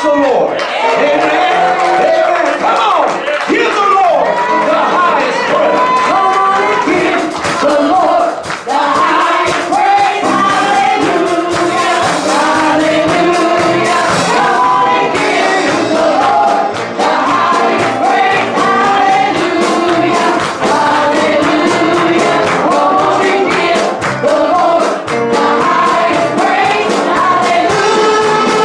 bless the Lord. Amen. Amen. Come on. Give the Lord the highest praise. Come on and give the Lord the highest praise. Hallelujah. Hallelujah. Come on and give the Lord the highest praise. Hallelujah. Hallelujah. Come on and give the Lord the highest praise. Hallelujah.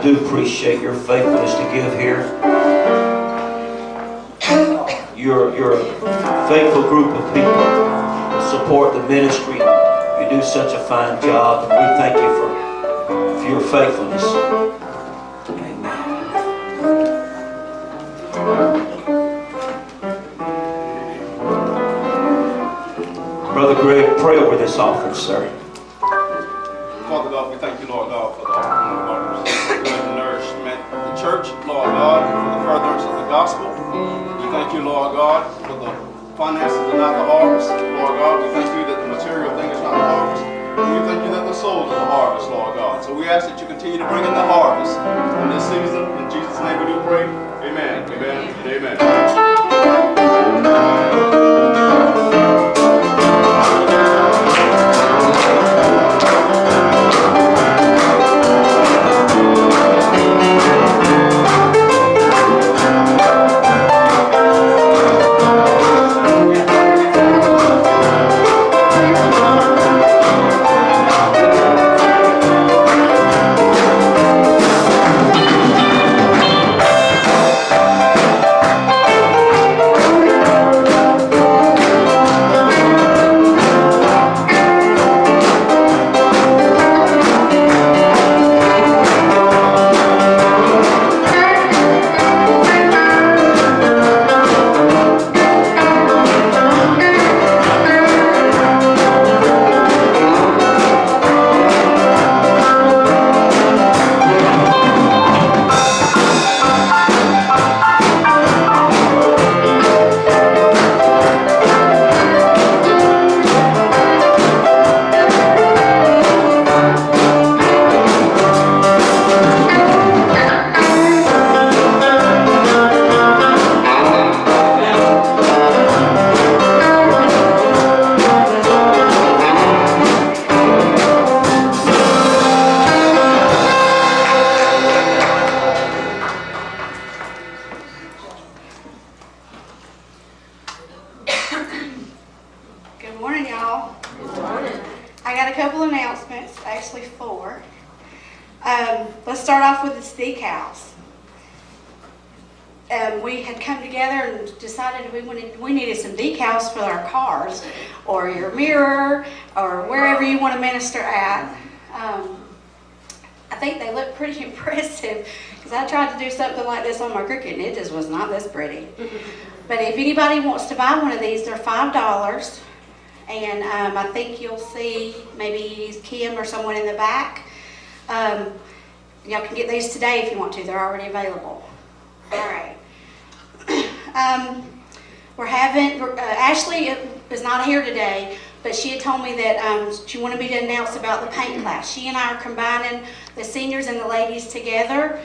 do appreciate your faithfulness to give here. You're a faithful group of people that support the ministry. You do such a fine job, and we thank you for your faithfulness. Brother Greg, pray over this offering, sir. Father God, we thank you, Lord God, for the offering, for good nourishment of the church, Lord God, and for the furtherance of the gospel. We thank you, Lord God, for the finances and not the harvest. Lord God, we thank you that the material thing is not the harvest. And we thank you that the souls are the harvest, Lord God. So we ask that you continue to bring in the harvest in this season. In Jesus' name we do pray. Amen, amen, and amen. Let's start off with the steakhouse. We had come together and decided we needed some decals for our cars, or your mirror, or wherever you want to minister at. I think they look pretty impressive, because I tried to do something like this on my Cricut and it just was not this pretty. But if anybody wants to buy one of these, they're $5. And I think you'll see maybe Kim or someone in the back. Y'all can get these today if you want to. They're already available. All right. We're having, Ashley is not here today, but she had told me that she wanted me to announce about the paint class. She and I are combining the seniors and the ladies together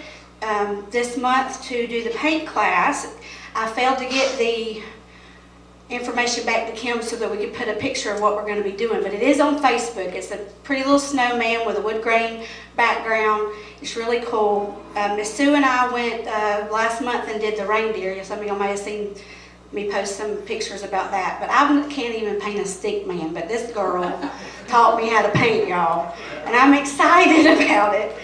this month to do the paint class. I failed to get the information back to Kim so that we could put a picture of what we're going to be doing, but it is on Facebook. It's a pretty little snowman with a wood grain background. It's really cool. Miss Sue and I went last month and did the reindeer. Some of y'all may have seen me post some pictures about that, but I can't even paint a stick man, but this girl taught me how to paint, y'all, and I'm excited about it.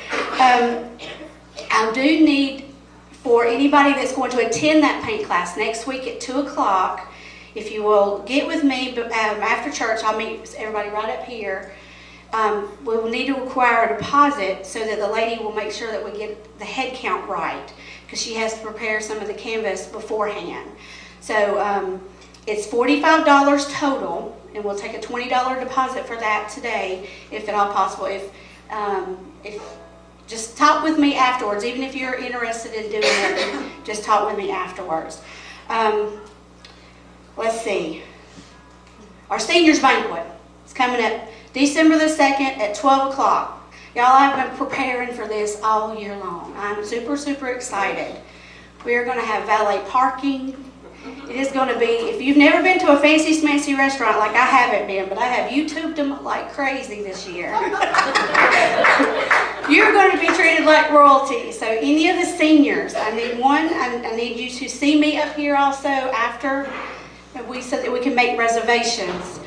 I do need, for anybody that's going to attend that paint class next week at 2 o'clock, if you will get with me after church, I'll meet everybody right up here. We will need to require a deposit so that the lady will make sure that we get the head count right, because she has to prepare some of the canvas beforehand. So it's $45 total, and we'll take a $20 deposit for that today, if at all possible. If just talk with me afterwards, even if you're interested in doing it, just talk with me afterwards. Let's see. Our seniors banquet is coming up December the 2nd at 12 o'clock. Y'all, I've been preparing for this all year long. I'm super, super excited. We are going to have valet parking. It is going to be, if you've never been to a fancy smancy restaurant like I haven't been, but I have YouTubed them like crazy this year. You're going to be treated like royalty. So any of the seniors, I need you to see me up here also after so that we can make reservations.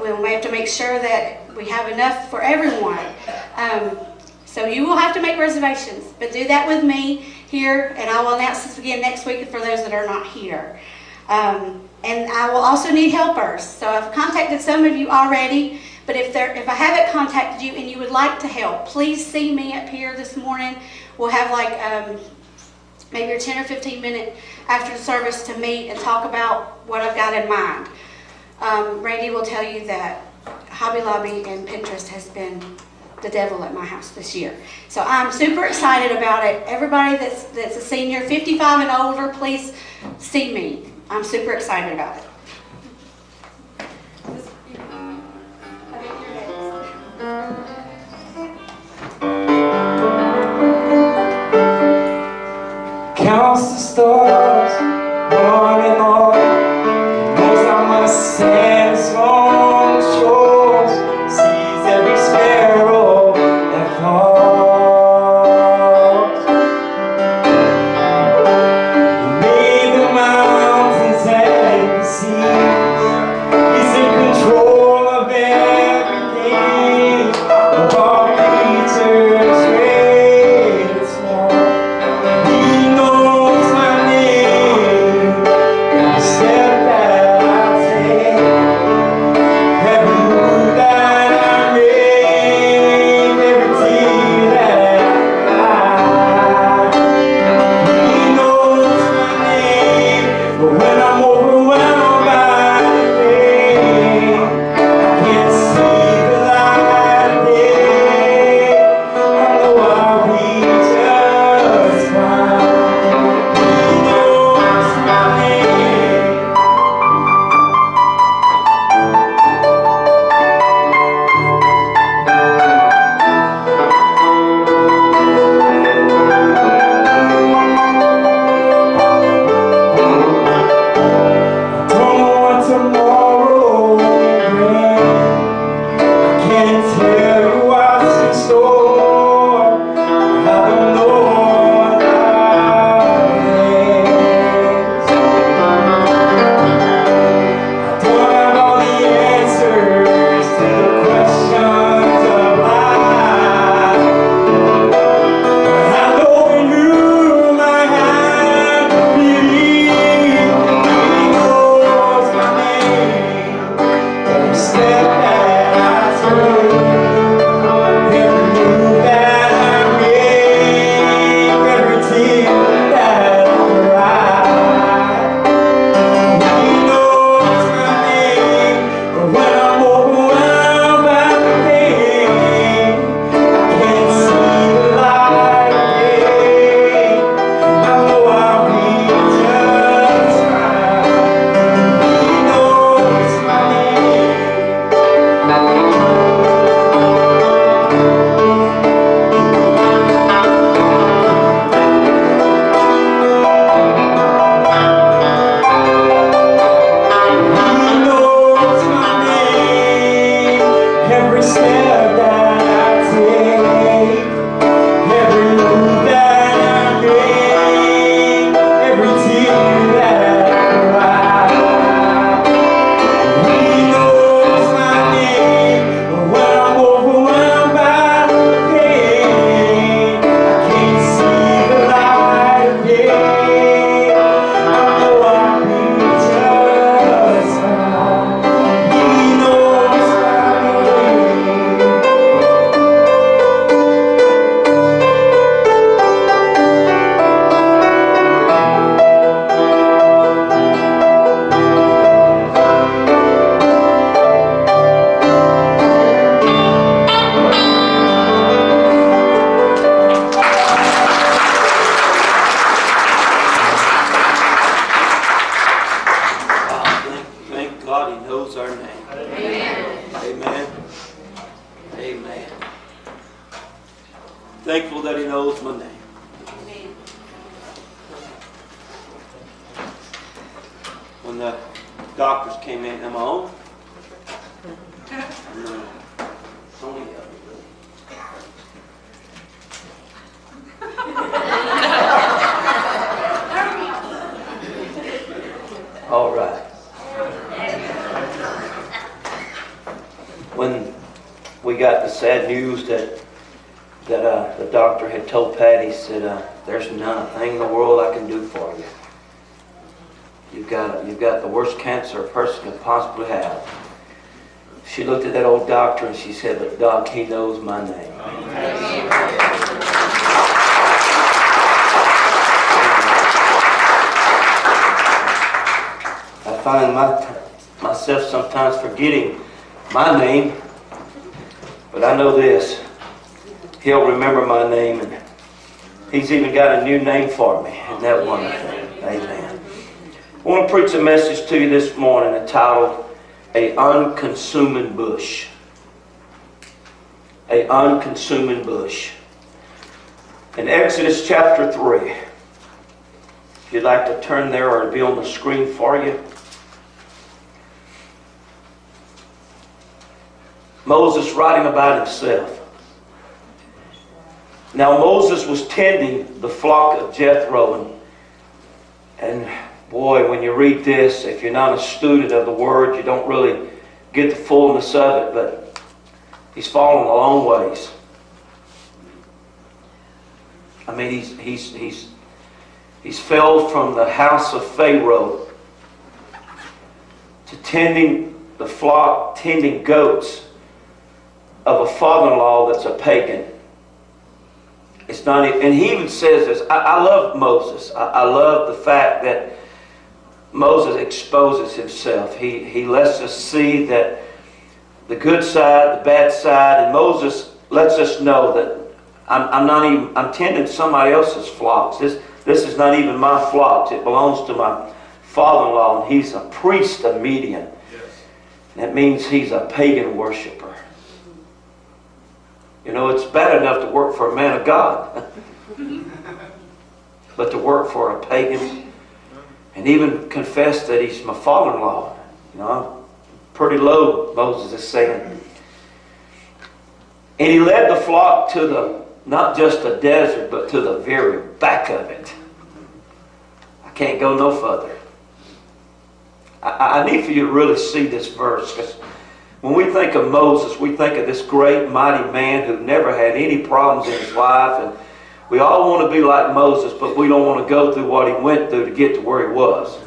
We may have to make sure that we have enough for everyone. So you will have to make reservations, but do that with me here, and I will announce this again next week for those that are not here. And I will also need helpers. So I've contacted some of you already, but if I haven't contacted you and you would like to help, please see me up here this morning. We'll have like maybe a 10 or 15 minute after the service to meet and talk about what I've got in mind. Randy will tell you that Hobby Lobby and Pinterest has been the devil at my house this year. So I'm super excited about it. Everybody that's a senior, 55 and older, please see me. I'm super excited about it. Counts the stars, one and all, knows how much sand is on the shores, sees every sparrow that falls. He made the mountains and the seas. He's in control of everything, of all creatures great and small. He knows my name, every step that I take, every move that I make, every tear that I cry. He knows my name, but when I'm overwhelmed by the pain, I can't see the light of day. I know I'll be just fine. He knows my name. Don't know what tomorrow will bring. I can't tell you what's in store. I don't know what lies. I don't have all the answers to the questions of life, but I know in you my hand believe. He knows my name, every step that I take, every move that I make, every tear that I cry. He knows my name, but when I'm overwhelmed by the pain, I can't see the light of day. I know I'll be just fine. He knows my name. He knows my name, every step that I take, every move that I make, every tear that I cry. He knows my name, but when I'm overwhelmed by the pain, I can't see the light of day. I know I'll be just fine. He knows my name. Thank God He knows our name. Amen. Amen. Thankful that He knows my name. When the doctors came in, am I on? No. Only of it. All right. When we got the sad news that that the doctor had told Patty, said, there's nothing in the world I can do for you. You've got the worst cancer a person can possibly have. She looked at that old doctor and she said, but Doc, he knows my name. I find myself sometimes forgetting my name, but I know this. He'll remember my name, and He's even got a new name for me. Isn't that wonderful? Amen. I want to preach a message to you this morning entitled, A Unconsuming Bush. A Unconsuming Bush. In Exodus chapter 3, if you'd like to turn there or it'll be on the screen for you. Moses writing about himself. Now Moses was tending the flock of Jethro, and boy, when you read this, if you're not a student of the Word, you don't really get the fullness of it, but he's fallen a long ways. I mean, he's fell from the house of Pharaoh to tending the flock, tending goats of a father-in-law that's a pagan. It's not, and he even says this. I love Moses. I love the fact that Moses exposes himself. He lets us see that the good side, the bad side, and Moses lets us know that I'm tending somebody else's flocks. This is not even my flocks. It belongs to my father-in-law, and he's a priest of Midian. Yes. That means he's a pagan worshiper. You know, it's bad enough to work for a man of God, but to work for a pagan and even confess that he's my father-in-law. You know, pretty low, Moses is saying. And he led the flock to the, not just the desert, but to the very back of it. I can't go no further. I need for you to really see this verse, because when we think of Moses, we think of this great, mighty man who never had any problems in his life. And we all want to be like Moses, but we don't want to go through what he went through to get to where he was.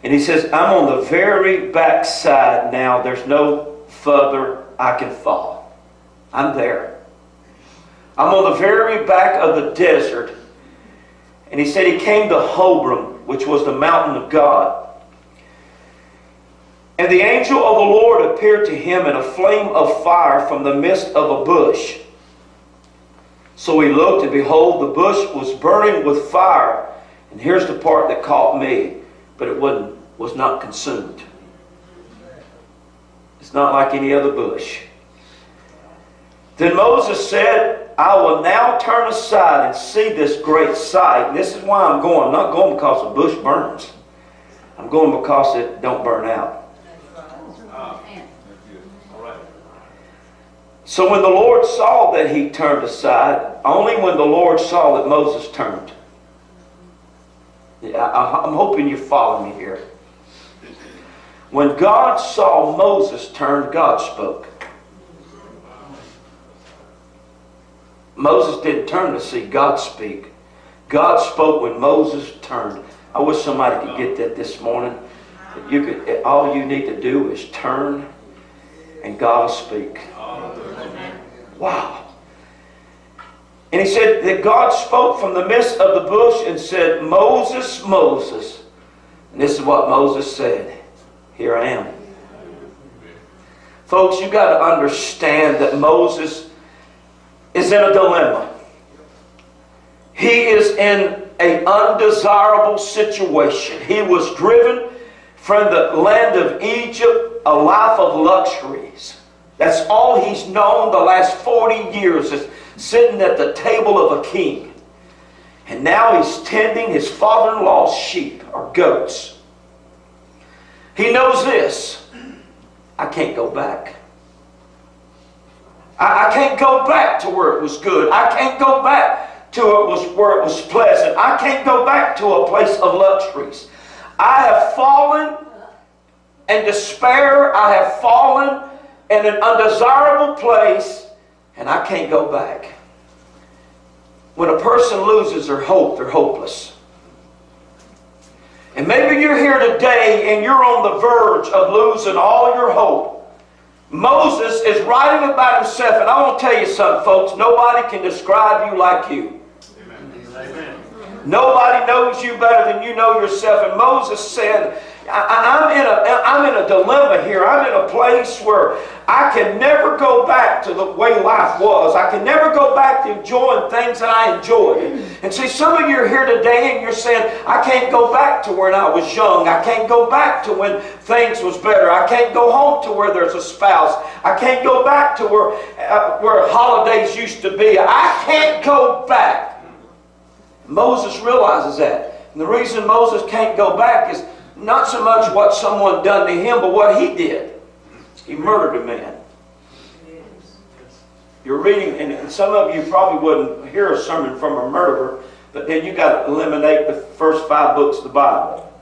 And he says, I'm on the very back side now. There's no further I can fall. I'm there. I'm on the very back of the desert. And he said he came to Horeb, which was the mountain of God. And the angel of the Lord appeared to him in a flame of fire from the midst of a bush. So he looked, and behold, the bush was burning with fire. And here's the part that caught me, but it was not consumed. It's not like any other bush. Then Moses said, I will now turn aside and see this great sight. And this is why I'm going. I'm not going because the bush burns. I'm going because it don't burn out. So when the Lord saw that he turned aside, only when the Lord saw that Moses turned. I'm hoping you're following me here. When God saw Moses turn, God spoke. Moses didn't turn to see God speak. God spoke when Moses turned. I wish somebody could get that this morning. All you need to do is turn, and God will speak. Wow. And he said that God spoke from the midst of the bush and said, Moses, Moses. And this is what Moses said. Here I am. Folks, you've got to understand that Moses is in a dilemma. He is in an undesirable situation. He was driven from the land of Egypt, a life of luxuries. That's all he's known the last 40 years, is sitting at the table of a king. And now he's tending his father-in-law's sheep or goats. He knows this. I can't go back. I can't go back to where it was good. I can't go back to where it was pleasant. I can't go back to a place of luxuries. I have fallen in despair. I have fallen in an undesirable place, and I can't go back. When a person loses their hope, they're hopeless. And maybe you're here today and you're on the verge of losing all your hope. Moses is writing about himself, and I want to tell you something, folks. Nobody can describe you like you. Amen. Nobody knows you better than you know yourself. And Moses said, I'm in a dilemma here. I'm in a place where I can never go back to the way life was. I can never go back to enjoying things that I enjoyed. And see, some of you are here today and you're saying, I can't go back to when I was young. I can't go back to when things was better. I can't go home to where there's a spouse. I can't go back to where holidays used to be. I can't go back. Moses realizes that. And the reason Moses can't go back is not so much what someone done to him, but what he did. He murdered a man. You're reading, and some of you probably wouldn't hear a sermon from a murderer, but then you got to eliminate the first 5 books of the Bible.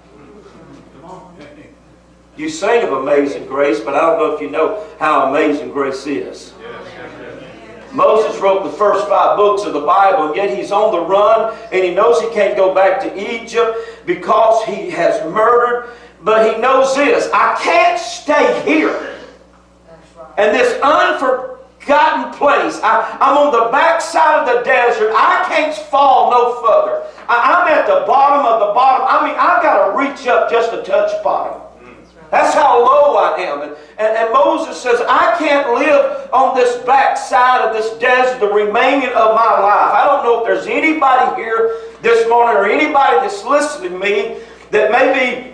You sing of Amazing Grace, but I don't know if you know how amazing grace is. Moses wrote the first 5 books of the Bible, and yet he's on the run, and he knows he can't go back to Egypt because he has murdered. But he knows this, I can't stay here. And this unforgotten place, I'm on the backside of the desert. I can't fall no further. I'm at the bottom of the bottom. I mean, I've got to reach up just to touch bottom. That's how low I am. And Moses says, I can't live on this backside of this desert the remaining of my life. I don't know if there's anybody here this morning or anybody that's listening to me that maybe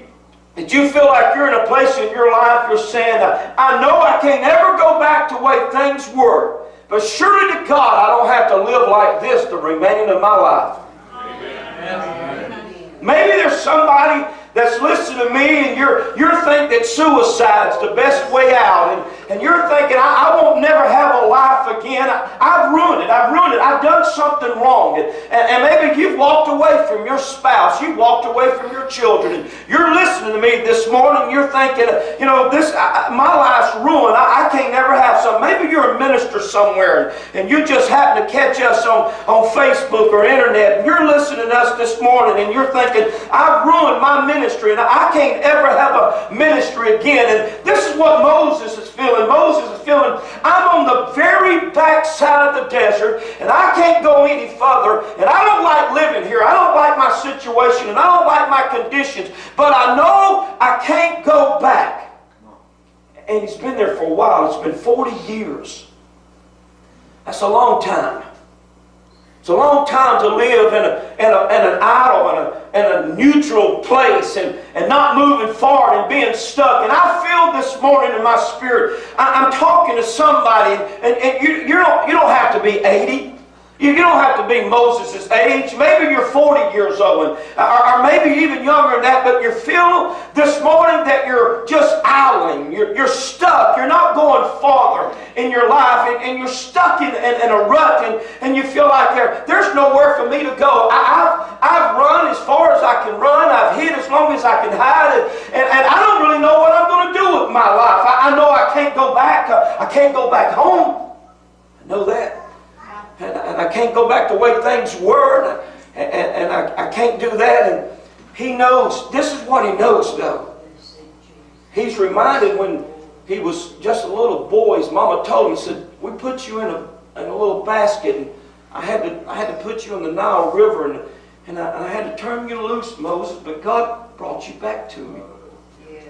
that you feel like you're in a place in your life you're saying, I know I can't ever go back to the way things were, but surely to God I don't have to live like this the remaining of my life. Amen. Maybe there's somebody that's listening to me and you're thinking that suicide's the best way out, and you're thinking, I won't never have a life again. I've ruined it. I've done something wrong. And maybe you've walked away from your spouse. You've walked away from your children. And you're listening to me this morning and you're thinking, my life's ruined. I can't never have something. Maybe you're a minister somewhere and you just happen to catch us on Facebook or internet, and you're listening to us this morning and you're thinking, I've ruined my ministry and I can't ever have a ministry again. And this is what Moses is feeling. Moses is feeling, I'm on the very back side of the desert and I can't go any further, and I don't like living here. I don't like my situation and I don't like my conditions, but I know I can't go back. And he's been there for a while. It's been 40 years. That's a long time. It's a long time to live in an idle and a neutral place and not moving forward and being stuck. And I feel this morning in my spirit, I'm talking to somebody, and you don't have to be 80. You don't have to be Moses' age. Maybe you're 40 years old, or maybe even younger than that, but you feel this morning that you're just idling. You're stuck. You're not going farther in your life, and you're stuck in a rut, and you feel like there's nowhere for me to go. I've run as far as I can run. I've hid as long as I can hide, and I don't really know what I'm going to do with my life. I know I can't go back. I can't go back home. I know that. And I can't go back the way things were, and I can't do that. And he knows, this is what he knows though. He's reminded when he was just a little boy, his mama told him, said, we put you in a little basket, and I had to put you in the Nile River, and I had to turn you loose, Moses, but God brought you back to me. Yes.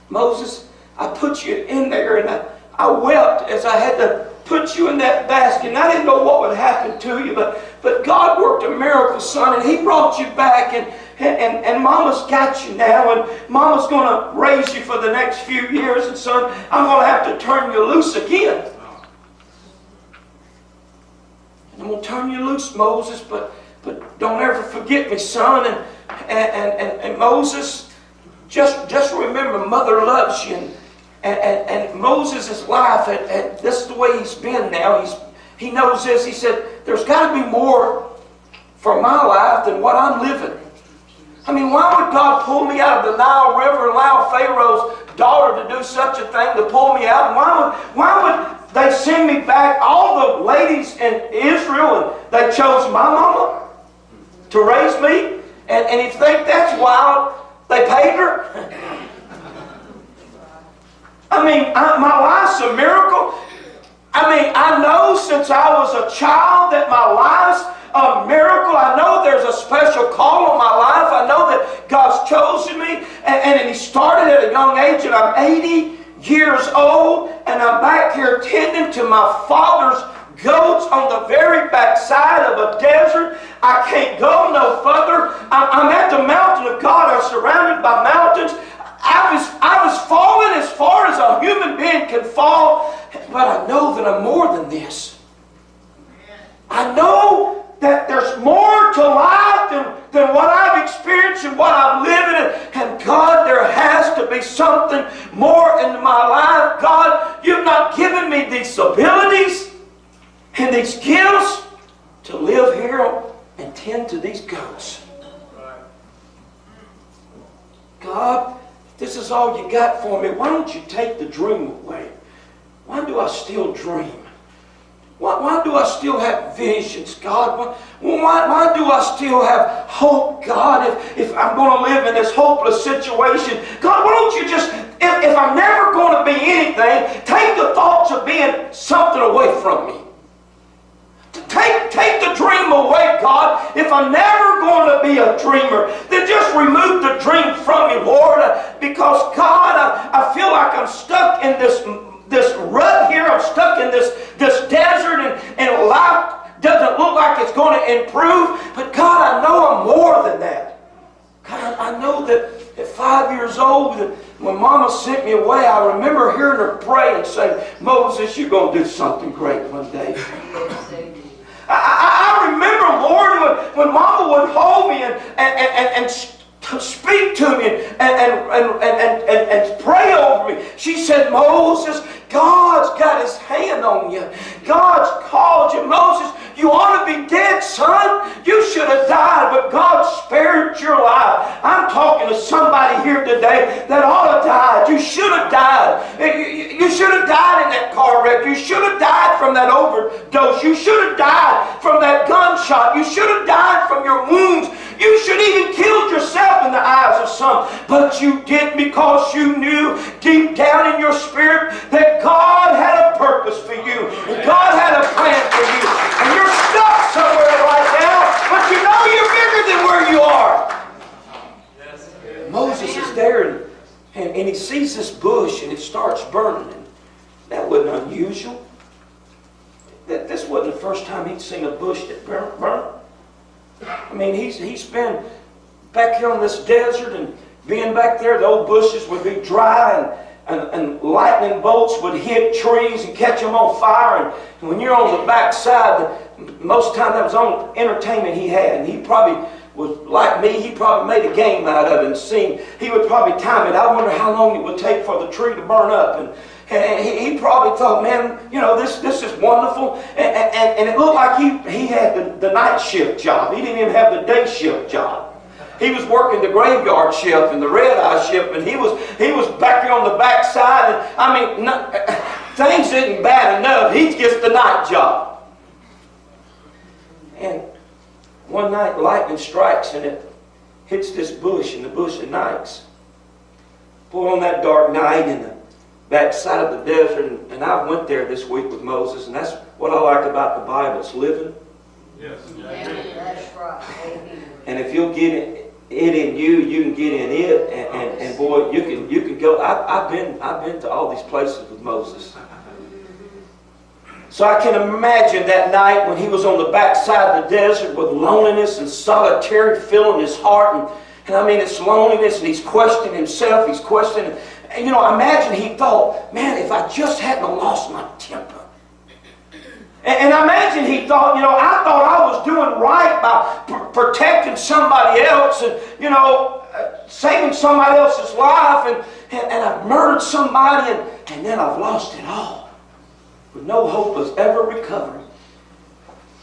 Moses, I put you in there, and I wept as I had to put you in that basket, and I didn't know what would happen to you, but God worked a miracle, son, and he brought you back, and Mama's got you now, and Mama's going to raise you for the next few years, and son, I'm going to have to turn you loose again. And I'm going to turn you loose, Moses, but don't ever forget me, son, and Moses, just remember, Mother loves you, and Moses' life, and this is the way he's been now. He knows this. He said, there's got to be more for my life than what I'm living. I mean, why would God pull me out of the Nile River and allow Pharaoh's daughter to do such a thing, to pull me out? And why would they send me back, all the ladies in Israel, and they chose my mama to raise me. And if you think that's wild, they paid her. I mean, my life's a miracle. I mean, I know since I was a child that my life's a miracle. I know there's a special call on my life. I know that God's chosen me. And He started at a young age, and I'm 80 years old, and I'm back here tending to my father's goats on the very backside of a desert. I can't go no further. I'm at the mountain of God. I'm surrounded by mountains. I was falling as far as a human being can fall, but I know that I'm more than this. I know that there's more to life than what I've experienced and what I'm living in. And God, there has to be something more in my life. God, you've not given me these abilities and these gifts to live here and tend to these goats. God, this is all you got for me. Why don't you take the dream away? Why do I still dream? Why do I still have visions, God? Why do I still have hope, God, if I'm going to live in this hopeless situation? God, why don't you just, if I'm never going to be anything, take the thoughts of being something away from me. Take the dream away, God. If I'm never going to be a dreamer, then just remove the dream from me, Lord. Because, God, I feel like I'm stuck in this rut here. I'm stuck in this desert, and life doesn't look like it's going to improve. But, God, I know I'm more than that. God, I know that at 5 years old, when Mama sent me away, I remember hearing her pray and say, Moses, you're going to do something great one day. I remember, Lord, when Mama would hold me and speak to me and pray over me. She said, Moses, God's got His hand on you. God's called you. Moses, you ought to be dead, son. You should have died, but God spared your life. I'm talking to somebody here today that ought to die. You should have died. You should have died in that car wreck. You should have died from that overdose. You should have died from that gunshot. You should have died from your wounds. You should even killed yourself in the eyes of some. But you didn't, because you knew deep down in your spirit that God had a purpose for you. And God had a plan for you. And you're stuck somewhere right now, but you know you're bigger than where you are. Moses is there, and he sees this bush, and it starts burning. And that wasn't unusual. This wasn't the first time he'd seen a bush that burnt. I mean, he's been back here on this desert, and being back there, the old bushes would be dry, and lightning bolts would hit trees and catch them on fire. And when you're on the backside, most of the time that was the only entertainment he had. And he probably was like me. He probably made a game out of it and he would probably time it. I wonder how long it would take for the tree to burn up. And he probably thought, man, you know, this is wonderful. And it looked like he had the night shift job. He didn't even have the day shift job. He was working the graveyard shift and the red-eye shift, and he was back here on the backside. And I mean, things isn't bad enough. He gets the night job. And one night, lightning strikes, and it hits this bush, and the bush ignites. Boy, on that dark night in the backside of the desert, and I went there this week with Moses, and that's what I like about the Bible. It's living. Yes. That's right. And if you'll get it in you, you can get in it, and boy, you can go. I've been to all these places with Moses. So I can imagine that night when he was on the backside of the desert with loneliness and solitary filling his heart, and I mean it's loneliness, and he's questioning himself. He's questioning, and you know, I imagine he thought, man, if I just hadn't lost my temper. And I imagine he thought, you know, I thought I was doing right by protecting somebody else and, you know, saving somebody else's life, and I've murdered somebody, and then I've lost it all with no hope of ever recovering.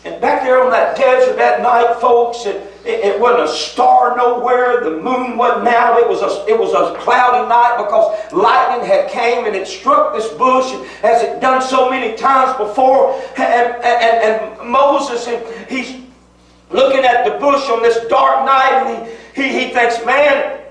And back there on that desert that night, folks, it It wasn't a star nowhere. The moon wasn't out. It was a cloudy night because lightning had came and it struck this bush as it done so many times before. And Moses, and he's looking at the bush on this dark night, and he thinks, man,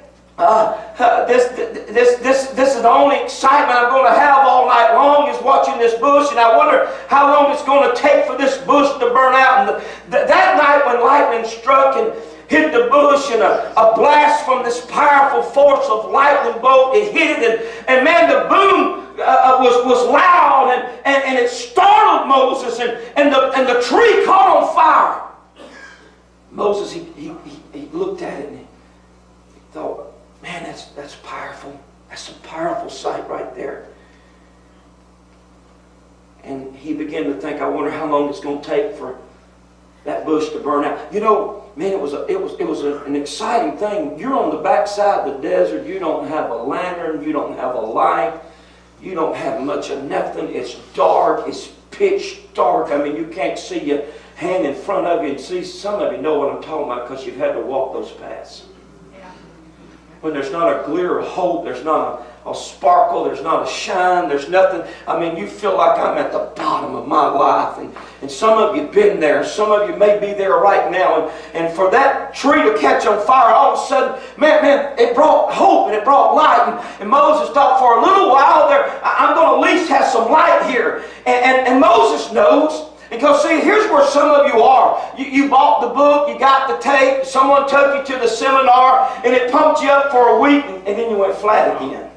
this is the only excitement I'm going to have all night long is watching this bush, and I wonder how long it's going to take for this bush to burn out. And that night when lightning struck and hit the bush, and a blast from this powerful force of lightning bolt, it hit it, and man, the boom was loud, and it startled Moses, and the tree caught on fire. Moses, he looked at it and he thought, man, that's powerful. That's a powerful sight right there. And he began to think, I wonder how long it's going to take for that bush to burn out. You know, man, it was an exciting thing. You're on the backside of the desert. You don't have a lantern. You don't have a light. You don't have much of nothing. It's dark. It's pitch dark. I mean, you can't see your hand in front of you and see. Some of you know what I'm talking about because you've had to walk those paths. When there's not a glear of hope, there's not a sparkle, there's not a shine, there's nothing. I mean, you feel like I'm at the bottom of my life. And some of you have been there. Some of you may be there right now. And for that tree to catch on fire, all of a sudden, man, it brought hope and it brought light. And Moses thought, for a little while there, I'm going to at least have some light here. And Moses knows. Because see, here's where some of you are. You bought the book, you got the tape, someone took you to the seminar, and it pumped you up for a week, and then you went flat again.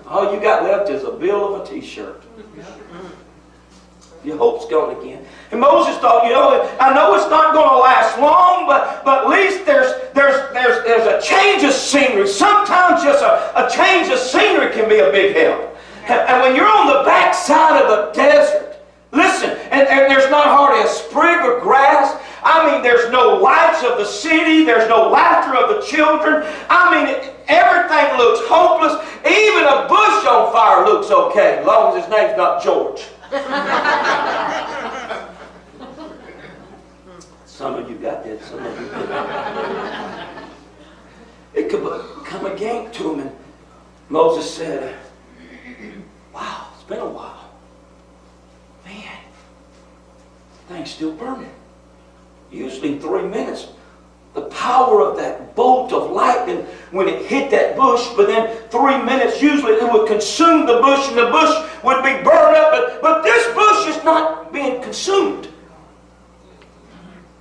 All you got left is a bill of a t-shirt. Your hope's gone again. And Moses thought, I know it's not going to last long, but at least there's a change of scenery. Sometimes just a change of scenery can be a big help. And when you're on the backside of the desert, listen, and there's not hardly a sprig of grass. I mean, there's no lights of the city. There's no laughter of the children. I mean, everything looks hopeless. Even a bush on fire looks okay, as long as his name's not George. Some of you got that, some of you didn't. It could come again to him, and Moses said, wow, it's been a while. Man, thing's still burning. Usually in 3 minutes, the power of that bolt of lightning when it hit that bush, but then 3 minutes usually it would consume the bush and the bush would be burned up, but this bush is not being consumed.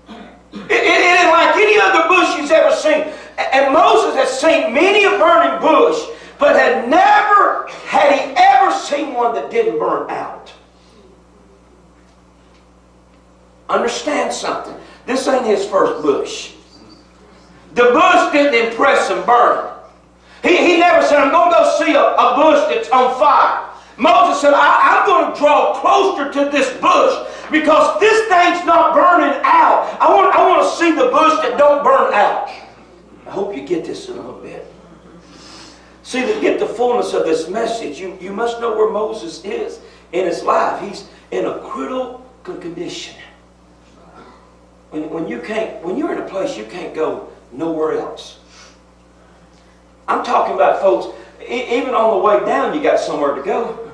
It isn't like any other bush he's ever seen. And Moses has seen many a burning bush, but had he ever seen one that didn't burn out. Understand something. This ain't his first bush. The bush didn't impress him burning. He never said, I'm going to go see a bush that's on fire. Moses said, I'm going to draw closer to this bush because this thing's not burning out. I want to see the bush that don't burn out. I hope you get this in a little bit. See, to get the fullness of this message, you must know where Moses is in his life. He's in a critical condition. When you're in a place you can't go nowhere else. I'm talking about folks, even on the way down you got somewhere to go.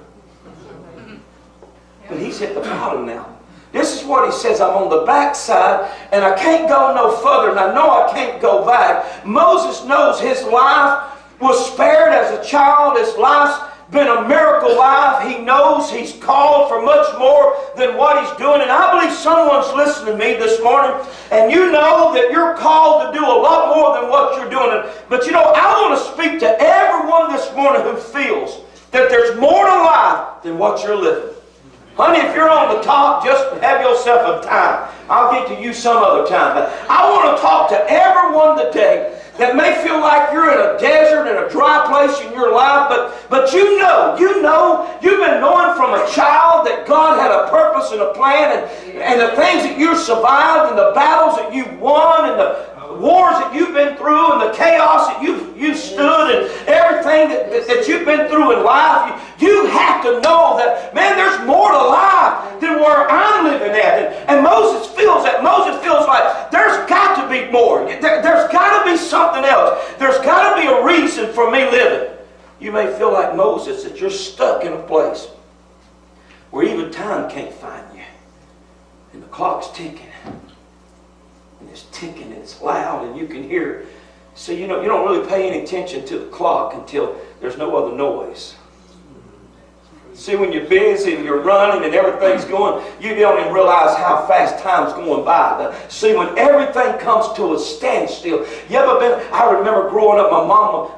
But he's hit the bottom now. This is what he says, I'm on the backside and I can't go no further and I know I can't go back. Moses knows his life was spared as a child. His life's been a miracle life. He knows he's called for much more than what he's doing. And I believe someone's listening to me this morning and you know that you're called to do a lot more than what you're doing. But I want to speak to everyone this morning who feels that there's more to life than what you're living. Honey, if you're on the top, just have yourself a time. I'll get to you some other time. But I want to talk to everyone today that may feel like you're in a desert, in a dry place in your life, but you've been knowing from a child that God had a purpose and a plan, and the things that you survived, and the battles that you've won, and the wars that you've been through, and the chaos that you've stood, and everything that you've been through in life, you have to know that, man, there's more to life than where I'm living at. And Moses feels that. Moses feels like there's got to be more. There's got to be something else. There's got to be a reason for me living. You may feel like Moses, that you're stuck in a place where even time can't find you. And the clock's ticking. And it's ticking, and it's loud, and you can hear it. So you don't really pay any attention to the clock until there's no other noise. See, when you're busy and you're running and everything's going, you don't even realize how fast time's going by. See, when everything comes to a standstill, you ever been? I remember growing up,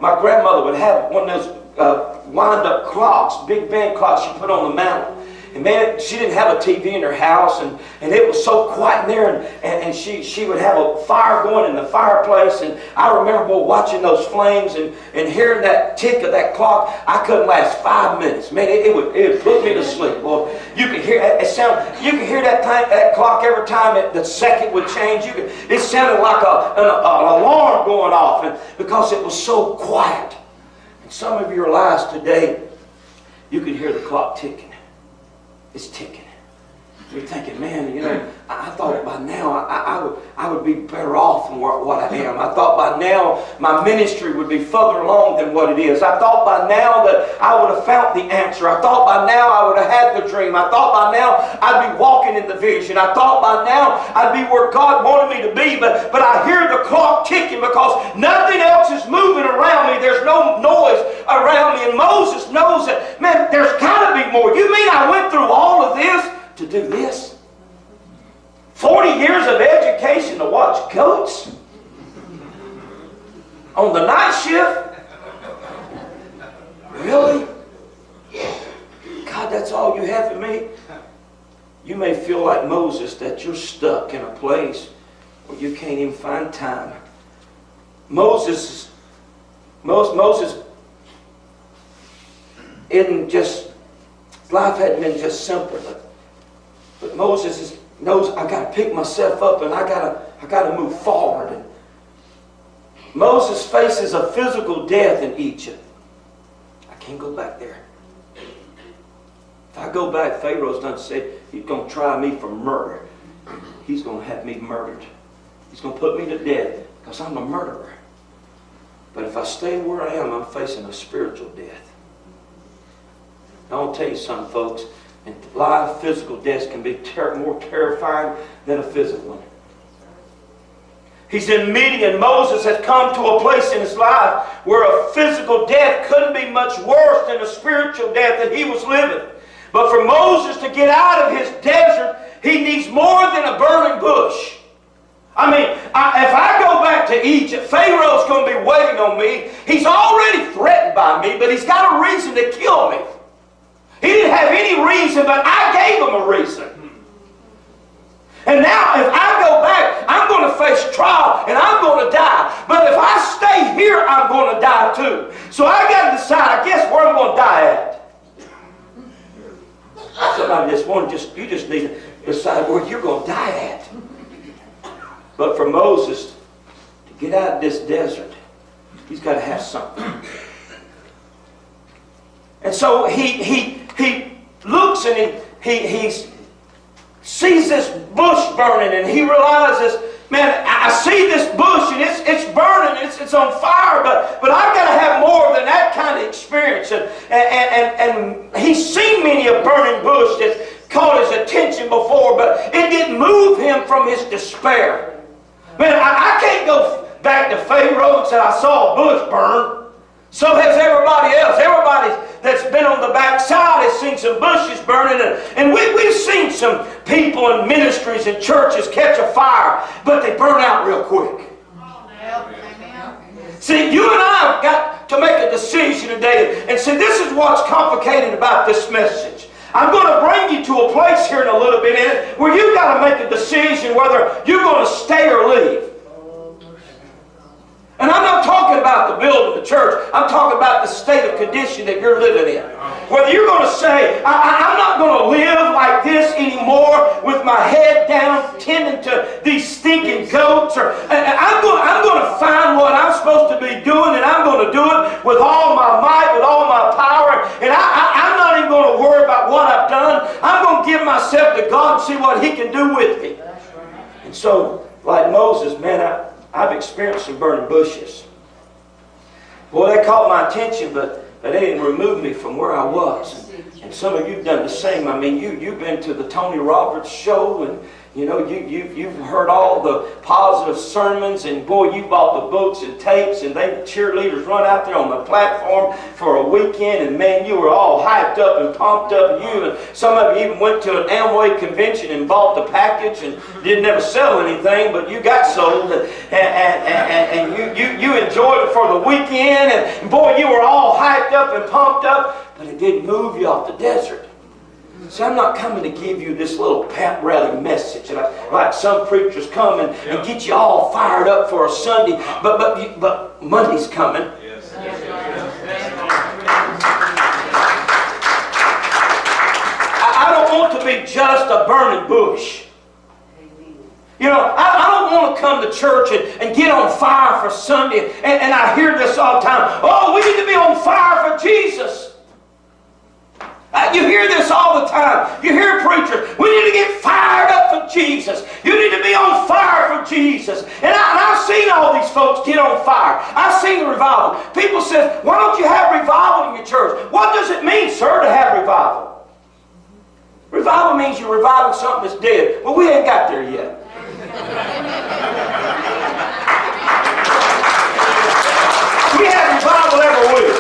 my grandmother would have one of those wind-up clocks, big band clocks she put on the mantle. And man, she didn't have a TV in her house, and it was so quiet in there, and she would have a fire going in the fireplace, and I remember watching those flames and hearing that tick of that clock. I couldn't last 5 minutes. Man, it would put me to sleep. Boy, you could hear it sound. You could hear that clock every time the second would change. It sounded like an alarm going off, and because it was so quiet. And some of your lives today, you can hear the clock ticking. It's ticking. You're thinking, man, I thought by now I would be better off than what I am. I thought by now my ministry would be further along than what it is. I thought by now that I would have found the answer. I thought by now I would have had the dream. I thought by now I'd be walking in the vision. I thought by now I'd be where God wanted me to be. But I hear the clock ticking because nothing else is moving around me. There's no noise around me. And Moses knows that, man, there's got to be more. You mean I went through all of this to do this? 40 years of education to watch goats on the night shift? Really? God, that's all you have for me? You may feel like Moses, that you're stuck in a place where you can't even find time. Moses isn't just, life hadn't been just simple, but Moses knows I got to pick myself up and I got to move forward. And Moses faces a physical death in Egypt. I can't go back there. If I go back, Pharaoh's done said he's going to try me for murder. He's going to have me murdered. He's going to put me to death because I'm a murderer. But if I stay where I am, I'm facing a spiritual death. I want to tell you something, folks. And life, physical death can be more terrifying than a physical one. He's in Midian. Moses has come to a place in his life where a physical death couldn't be much worse than a spiritual death that he was living. But for Moses to get out of his desert, he needs more than a burning bush. I mean, if I go back to Egypt, Pharaoh's going to be waiting on me. He's already threatened by me, but he's got a reason to kill me. He didn't have any reason, but I gave him a reason. And now, if I go back, I'm going to face trial and I'm going to die. But if I stay here, I'm going to die too. So I got to decide, I guess, where I'm going to die at. Somebody you just need to decide where you're going to die at. But for Moses to get out of this desert, he's got to have something. And so he looks and he sees this bush burning, and he realizes, man, I see this bush and it's burning, it's on fire, but I've got to have more than that kind of experience. And he's seen many a burning bush that's caught his attention before, but it didn't move him from his despair. Man, I can't go back to Pharaoh and say I saw a bush burn. So has everybody else. Everybody that's been on the backside has seen some bushes burning. And we've seen some people in ministries and churches catch a fire, but they burn out real quick. See, you and I have got to make a decision today. And see, this is what's complicated about this message. I'm going to bring you to a place here in a little bit where you've got to make a decision whether you're going to stay or leave. And I'm not talking about the building, the church. I'm talking about the state of condition that you're living in. Whether you're going to say, I'm not going to live like this anymore with my head down tending to these stinking goats. Or I'm going to find what I'm supposed to be doing, and I'm going to do it with all my might, with all my power. And I'm not even going to worry about what I've done. I'm going to give myself to God and see what He can do with me. And so like Moses, man, I've experienced some burning bushes. Boy, they caught my attention, but they didn't remove me from where I was. And some of you have done the same. I mean, you've been to the Tony Roberts show, and you know, you've heard all the positive sermons, and boy, you bought the books and tapes, and they cheerleaders run out there on the platform for a weekend, and man, you were all hyped up and pumped up. And some of you even went to an Amway convention and bought the package and didn't ever sell anything, but you got sold, and you enjoyed it for the weekend, and boy, you were all hyped up and pumped up, but it didn't move you off the desert. See, I'm not coming to give you this little pep rally message like some preachers come and get you all fired up for a Sunday, but Monday's coming. Yes. I don't want to be just a burning bush. You know, I don't want to come to church and get on fire for Sunday, and I hear this all the time. Oh, we need to be on fire for Jesus. You hear this all the time. You hear preachers, we need to get fired up for Jesus. You need to be on fire for Jesus. And I've seen all these folks get on fire. I've seen the revival. People say, why don't you have revival in your church? What does it mean, sir, to have revival? Revival means you're reviving something that's dead. Well, we ain't got there yet. We have revival every week.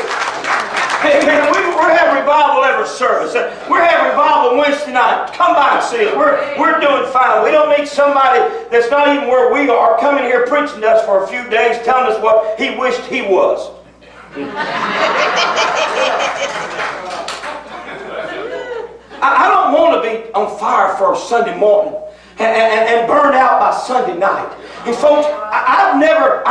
Amen. We're having revival every service. We're having revival Wednesday night. Come by and see us. We're doing fine. We don't need somebody that's not even where we are coming here preaching to us for a few days, telling us what he wished he was. I don't want to be on fire for a Sunday morning and burned out by Sunday night. And folks, I'm not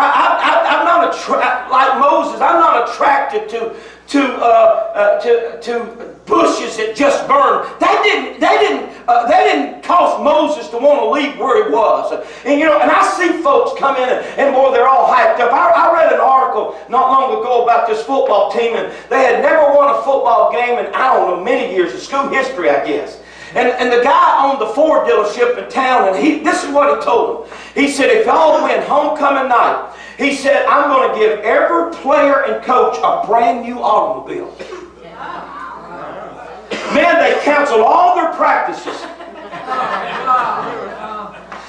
like Moses. I'm not attracted to bushes that just burn. They didn't cause Moses to want to leave where he was. And you know, and I see folks come in and boy, they're all hyped up. I read an article not long ago about this football team, and they had never won a football game in, I don't know, many years of school history, I guess. And the guy owned the Ford dealership in town, and this is what he told them. He said, if y'all win homecoming night, he said, I'm going to give every player and coach a brand new automobile. Man, they canceled all their practices.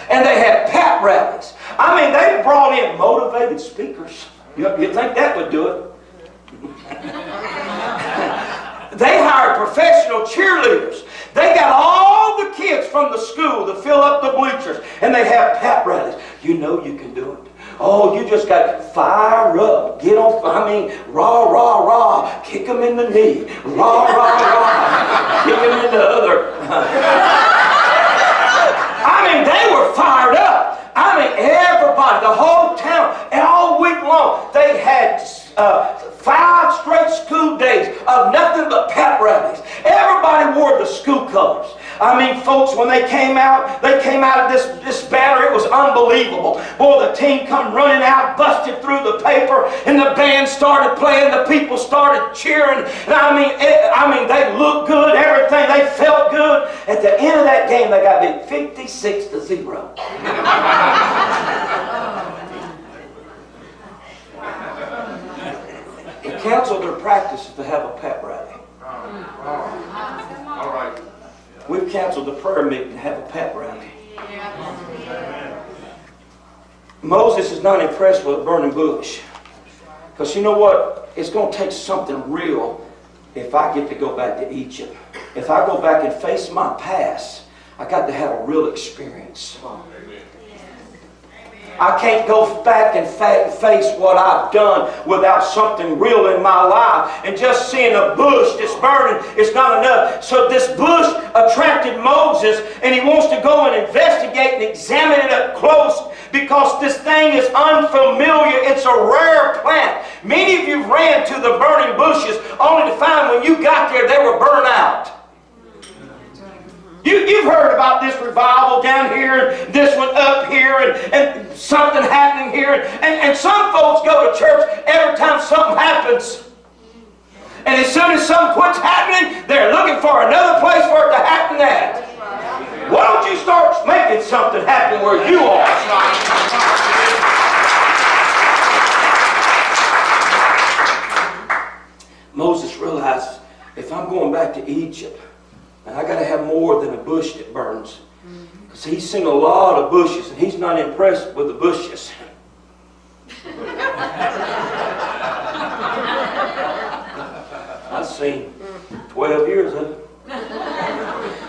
And they had pep rallies. I mean, they brought in motivated speakers. You think that would do it? They hired professional cheerleaders. They got all the kids from the school to fill up the bleachers, and they have pep rallies. You know you can do it. Oh, you just got to fire up. Get on, rah, rah, rah. Kick them in the knee. Rah, rah, rah. Kick them in the other. They were fired up. Everybody, the whole town, and all week long, they had 5 straight school days of nothing but pep rallies. Everybody wore the school colors. Folks, when they came out of this banner, it was unbelievable. Boy, the team come running out, busted through the paper, and the band started playing, the people started cheering. And they looked good, everything, they felt good. At the end of that game, they got beat 56-0. They canceled their practices to have a pep rally. All right. We've canceled the prayer meeting to have a pep rally. Moses is not impressed with a burning bush. Because you know what? It's going to take something real if I get to go back to Egypt. If I go back and face my past, I got to have a real experience. I can't go back and face what I've done without something real in my life. And just seeing a bush that's burning is not enough. So this bush attracted Moses, and he wants to go and investigate and examine it up close because this thing is unfamiliar. It's a rare plant. Many of you ran to the burning bushes only to find when you got there they were burned out. You've heard about this revival down here, and this one up here, and something happening here. And some folks go to church every time something happens. And as soon as something quits happening, they're looking for another place for it to happen at. Why don't you start making something happen where you are. Moses realizes, if I'm going back to Egypt, and I got to have more than a bush that burns. Because he's seen a lot of bushes, and he's not impressed with the bushes. I've seen 12 years of it.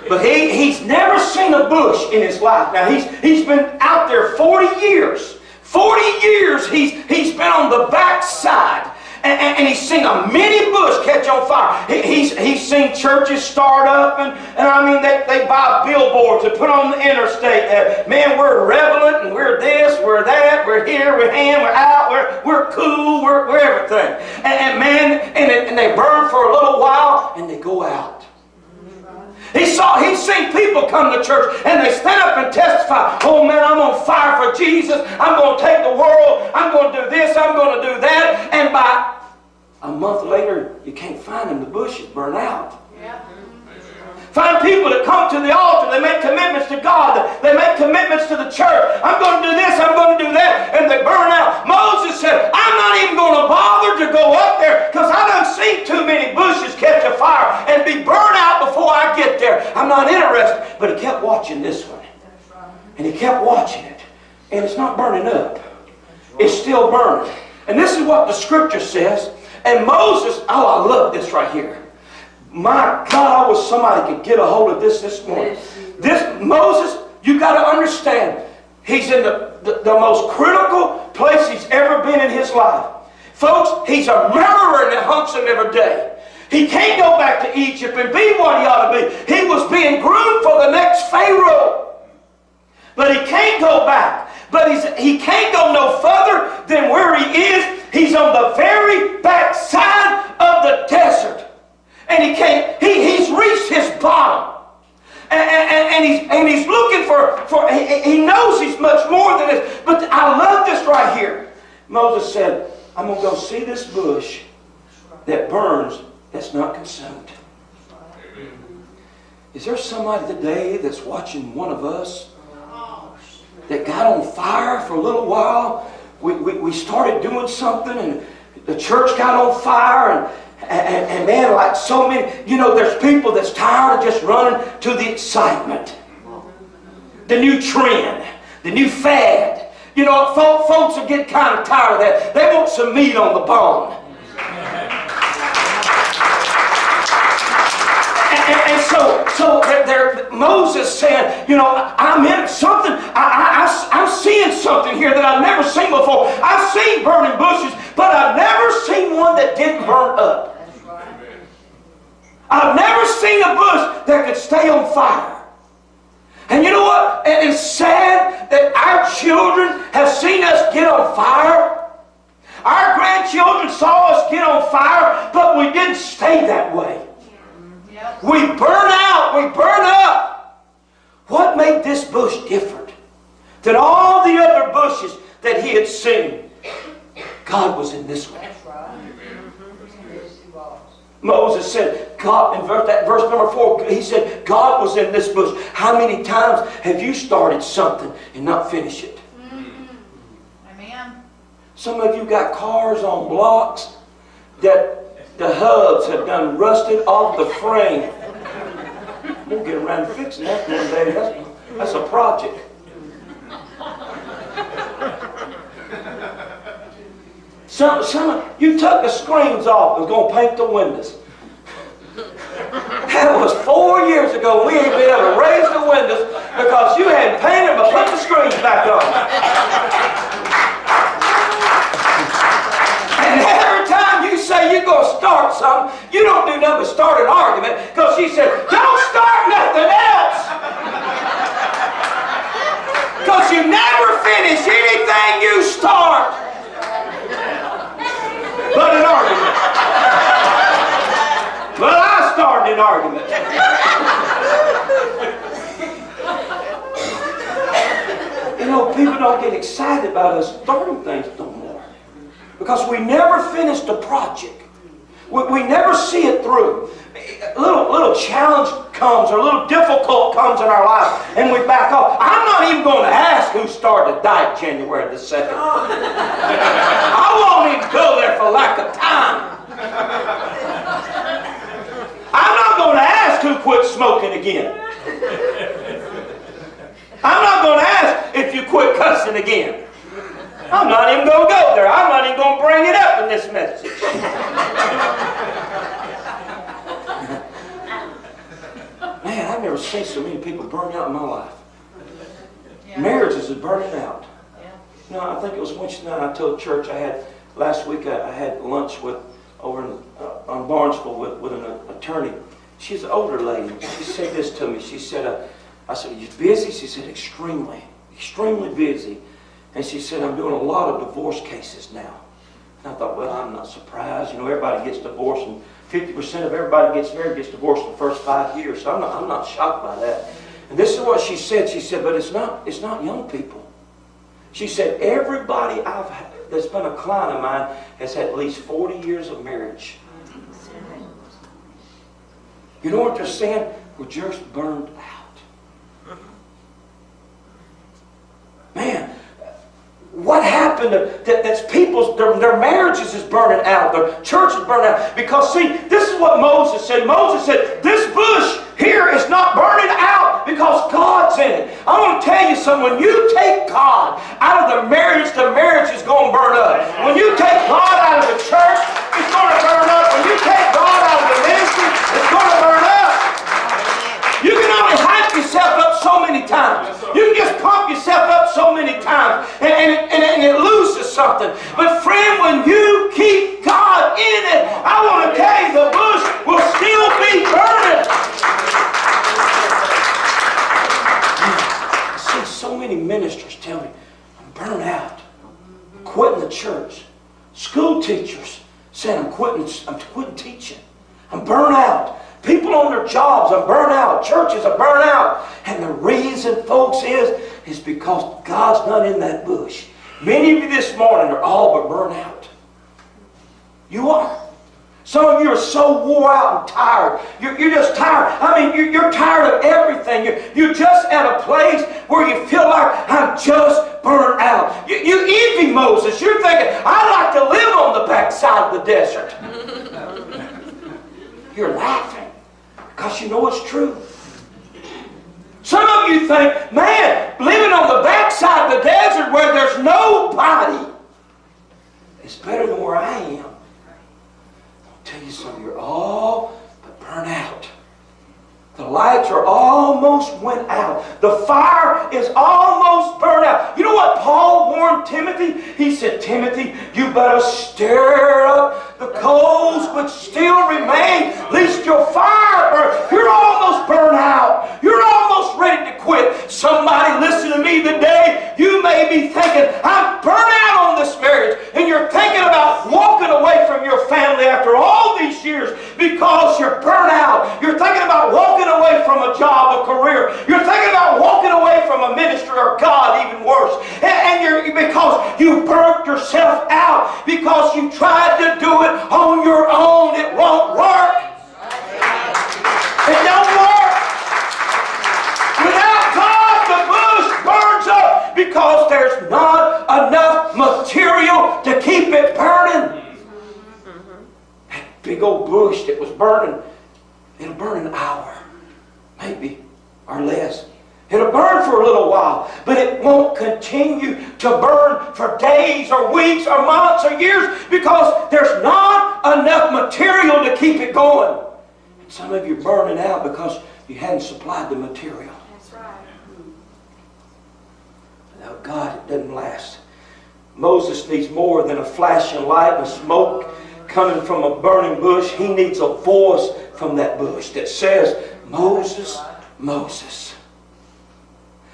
But he's never seen a bush in his life. Now, he's been out there 40 years. 40 years he's been on the backside. And he's seen a mini bush catch on fire. He's seen churches start up, and I mean, they buy billboards and put on the interstate. Man, we're relevant, and we're this, we're that, we're here, we're in, we're out, we're cool, we're everything. And man, and they burn for a little while, and they go out. He's seen people come to church and they stand up and testify, oh man, I'm on fire for Jesus. I'm going to take the world. I'm going to do this. I'm going to do that. And by a month later, you can't find them. The bushes burn out. Yeah. Find people that come to the altar. They make commitments to God. They make commitments to the church. I'm going to do this. I'm going to do that. And they burn out. Moses said, I'm not even going to bother to go up there because I done seen too many bushes catch a fire and be burned out before I get there. I'm not interested. But he kept watching this one. And he kept watching it. And it's not burning up. It's still burning. And this is what the scripture says. And Moses, oh, I love this right here. My God, I wish somebody could get a hold of this morning. This Moses, you got to understand, he's in the most critical place he's ever been in his life. Folks, he's a murderer that hunts him every day. He can't go back to Egypt and be what he ought to be. He was being groomed for the next Pharaoh. But he can't go back. But he can't go no further than where he is. He's on the very back side of the desert. And he can't, he's reached his bottom. And he's looking for he knows he's much more than this. But I love this right here. Moses said, I'm going to go see this bush that burns, that's not consumed. Is there somebody today that's watching one of us that got on fire for a little while? We started doing something and the church got on fire and man, like so many, there's people that's tired of just running to the excitement. The new trend, the new fad. Folks will get kind of tired of that. They want some meat on the bone. And so Moses said, I'm in something. I'm seeing something here that I've never seen before. I've seen burning bushes, but I've never seen one that didn't burn up. I've never seen a bush that could stay on fire. And you know what? And it's sad that our children have seen us get on fire. Our grandchildren saw us get on fire, but we didn't stay that way. We burn out. We burn up. What made this bush different than all the other bushes that he had seen? God was in this one. Moses said, God, in verse number 4, he said, God was in this bush. How many times have you started something and not finished it? Amen. Some of you got cars on blocks that the hubs have done rusted off the frame. We'll get around to fixing that one day. That's a project. Some you took the screens off and was going to paint the windows. That was 4 years ago. We ain't been able to raise the windows because you hadn't painted but put the screens back on. And every time you say you're going to start something, you don't do nothing but start an argument because she said, don't start nothing else. Because you never finish anything you start. But an argument. Well, I started an argument. People don't get excited about us starting things no more. Because we never finished a project. We never see it through. A little challenge comes or a little difficult comes in our life and we back off. I'm not even going to ask who started the diet January the 2nd. I won't even go there for lack of time. I'm not going to ask who quit smoking again. I'm not going to ask if you quit cussing again. I'm not even going to go there. I'm not even going to bring it up in this message. Man, I've never seen so many people burn out in my life. Yeah. Marriages are burning out. Yeah. No, I think it was Wednesday night I told church last week I had lunch over on Barnesville with an attorney. She's an older lady. She said this to me. She said, I said, "Are you busy?" She said, extremely busy. And she said, "I'm doing a lot of divorce cases now." And I thought, well, I'm not surprised. Everybody gets divorced, and 50% of everybody gets married gets divorced in the first 5 years. So I'm not shocked by that. And this is what she said. She said, but it's not young people. She said, everybody that's been a client of mine has had at least 40 years of marriage. You know what they're saying? We're just burned out. Man, what happened that's people's, their marriages is burning out, their church is burning out. Because see, this is what Moses said. Moses said, this bush here is not burning out because God's in it. I want to tell you something. When you take God out of the marriage is going to burn up. When you take God out of the church, it's going to burn up. When you take God out of the ministry, it's going to burn up. You can only hype yourself up so many times. You can just pump yourself up so many times, and it loses something. But friend, when you keep God in it, I want to tell you, the bush will still be burning. I see so many ministers tell me, I'm burnt out. I'm quitting the church. School teachers saying, I'm quitting teaching. I'm burnt out. People on their jobs are burnt out. Churches are burnt out. And the reason, folks, is because God's not in that bush. Many of you this morning are all but burnt out. You are. Some of you are so wore out and tired. You're just tired. I mean, you're tired of everything. You're just at a place where you feel like, I'm just burnt out. You envy Moses. You're thinking, I'd like to live on the backside of the desert. You're laughing because you know it's true. Some of you think, man, living on the backside of the desert where there's nobody is better than where I am. I'll tell you something, you're all but burnt out. The lights are almost went out. The fire is almost burned out. You know what Paul warned Timothy? He said, Timothy, you better stir up the coals which still remain, lest your fire burn. You're almost burned out. You're almost ready to quit. Somebody listen to me today. You may be thinking, I'm burnt out on this marriage. And you're thinking about walking away from your family after all these years because you're burnt out. You're thinking about walking away from a job, a career. You're thinking about walking away from a ministry or God, even worse. And you're because you burnt yourself out because you tried to do it on your own. It won't work. It don't work. Without God, the bush burns up because there's not enough material to keep it burning. That big old bush that was burning, it'll burn an hour, maybe, or less. It'll burn for a little while, but it won't continue to burn for days or weeks or months or years because there's not enough material to keep it going. And some of you are burning out because you hadn't supplied the material. That's right. Without God, it doesn't last. Moses needs more than a flashing light and smoke coming from a burning bush. He needs a voice from that bush that says, Moses, Moses.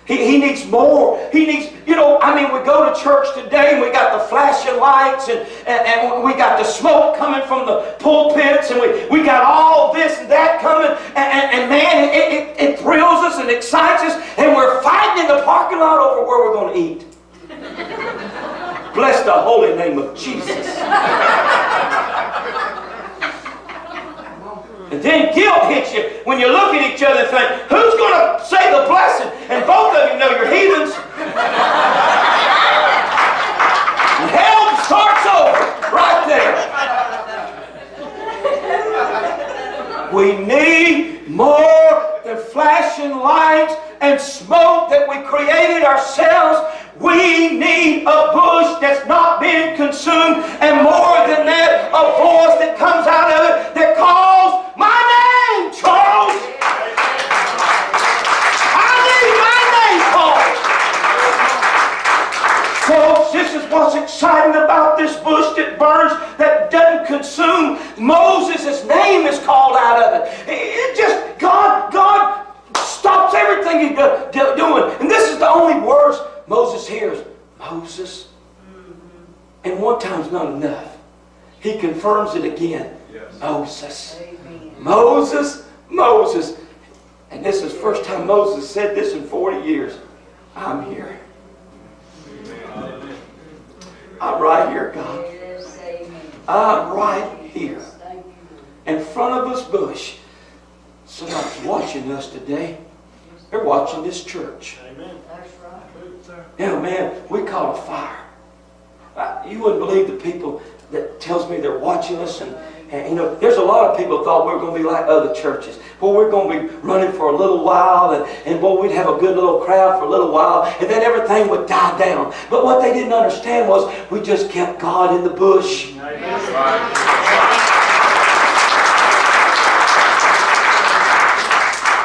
He needs more. He needs, we go to church today and we got the flashing lights and we got the smoke coming from the pulpits and we got all this and that coming and man, it thrills us and excites us and we're fighting in the parking lot over where we're going to eat. Bless the holy name of Jesus. then guilt hits you when you look at each other and think, who's going to say the blessing? And both of you know you're heathens. And hell starts over right there. We need more than flashing lights and smoke that we created ourselves. We need a bush that's not being consumed, and more than that, a voice that comes out of it that calls my name, Charles. I need my name called. Folks, this is what's exciting about this bush that burns, that doesn't consume. Moses' name is called out of it. It just, God stops everything he's doing. And this is the only words Moses hears. Moses. And one time's not enough. He confirms it again. Yes. Moses. Amen. Moses. Moses. And this is the first time Moses said this in 40 years. I'm here. I'm right here, God. Yes, amen. I'm right here. Thank you. In front of this bush. Somebody's watching us today. They're watching this church. That's right. You know, man, we caught a fire. You wouldn't believe the people that tells me they're watching us. And you know, there's a lot of people thought we were going to be like other churches. Well, we're going to be running for a little while. And boy, we'd have a good little crowd for a little while. And then everything would die down. But what they didn't understand was we just kept God in the bush. That's right.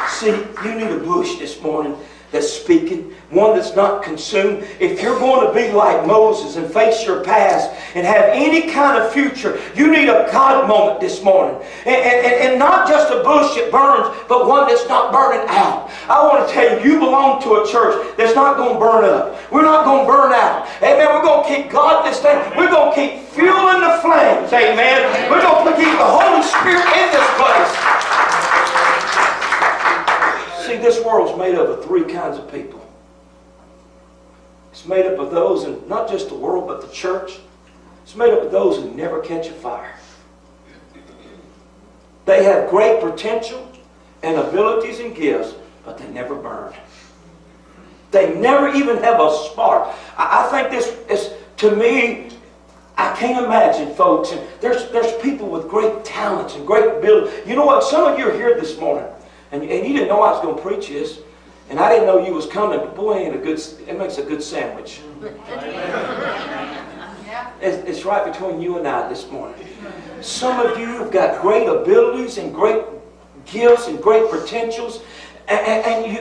See, you need a bush this morning that's speaking, one that's not consumed. If you're going to be like Moses and face your past and have any kind of future, you need a God moment this morning. And not just a bush that burns, but one that's not burning out. I want to tell you, you belong to a church that's not going to burn up. We're not going to burn out. Amen. We're going to keep God in this thing. We're going to keep fueling the flames. Amen. We're going to keep the Holy Spirit in this place. See, this world's made up of three kinds of people. It's made up of those, and not just the world, but the church. It's made up of those who never catch a fire. They have great potential and abilities and gifts, but they never burn. They never even have a spark. I think this is, to me, I can't imagine, folks. And there's people with great talents and great ability. You know what? Some of you are here this morning. And you didn't know I was going to preach this, and I didn't know you was coming. But boy, it makes a good sandwich. It's right between you and I this morning. Some of you have got great abilities and great gifts and great potentials, and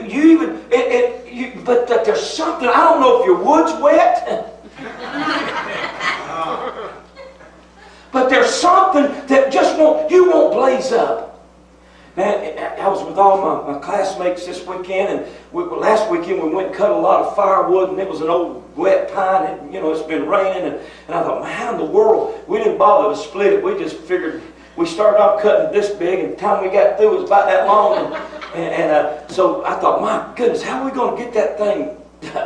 but there's something. I don't know if your wood's wet, but there's something that just won't blaze up. Man, I was with all my classmates this weekend, and last weekend we went and cut a lot of firewood, and it was an old wet pine, and it's been raining, and I thought, man, how in the world? We didn't bother to split it. We just figured, we started off cutting this big, and the time we got through it was about that long, so I thought, my goodness, how are we going to get that thing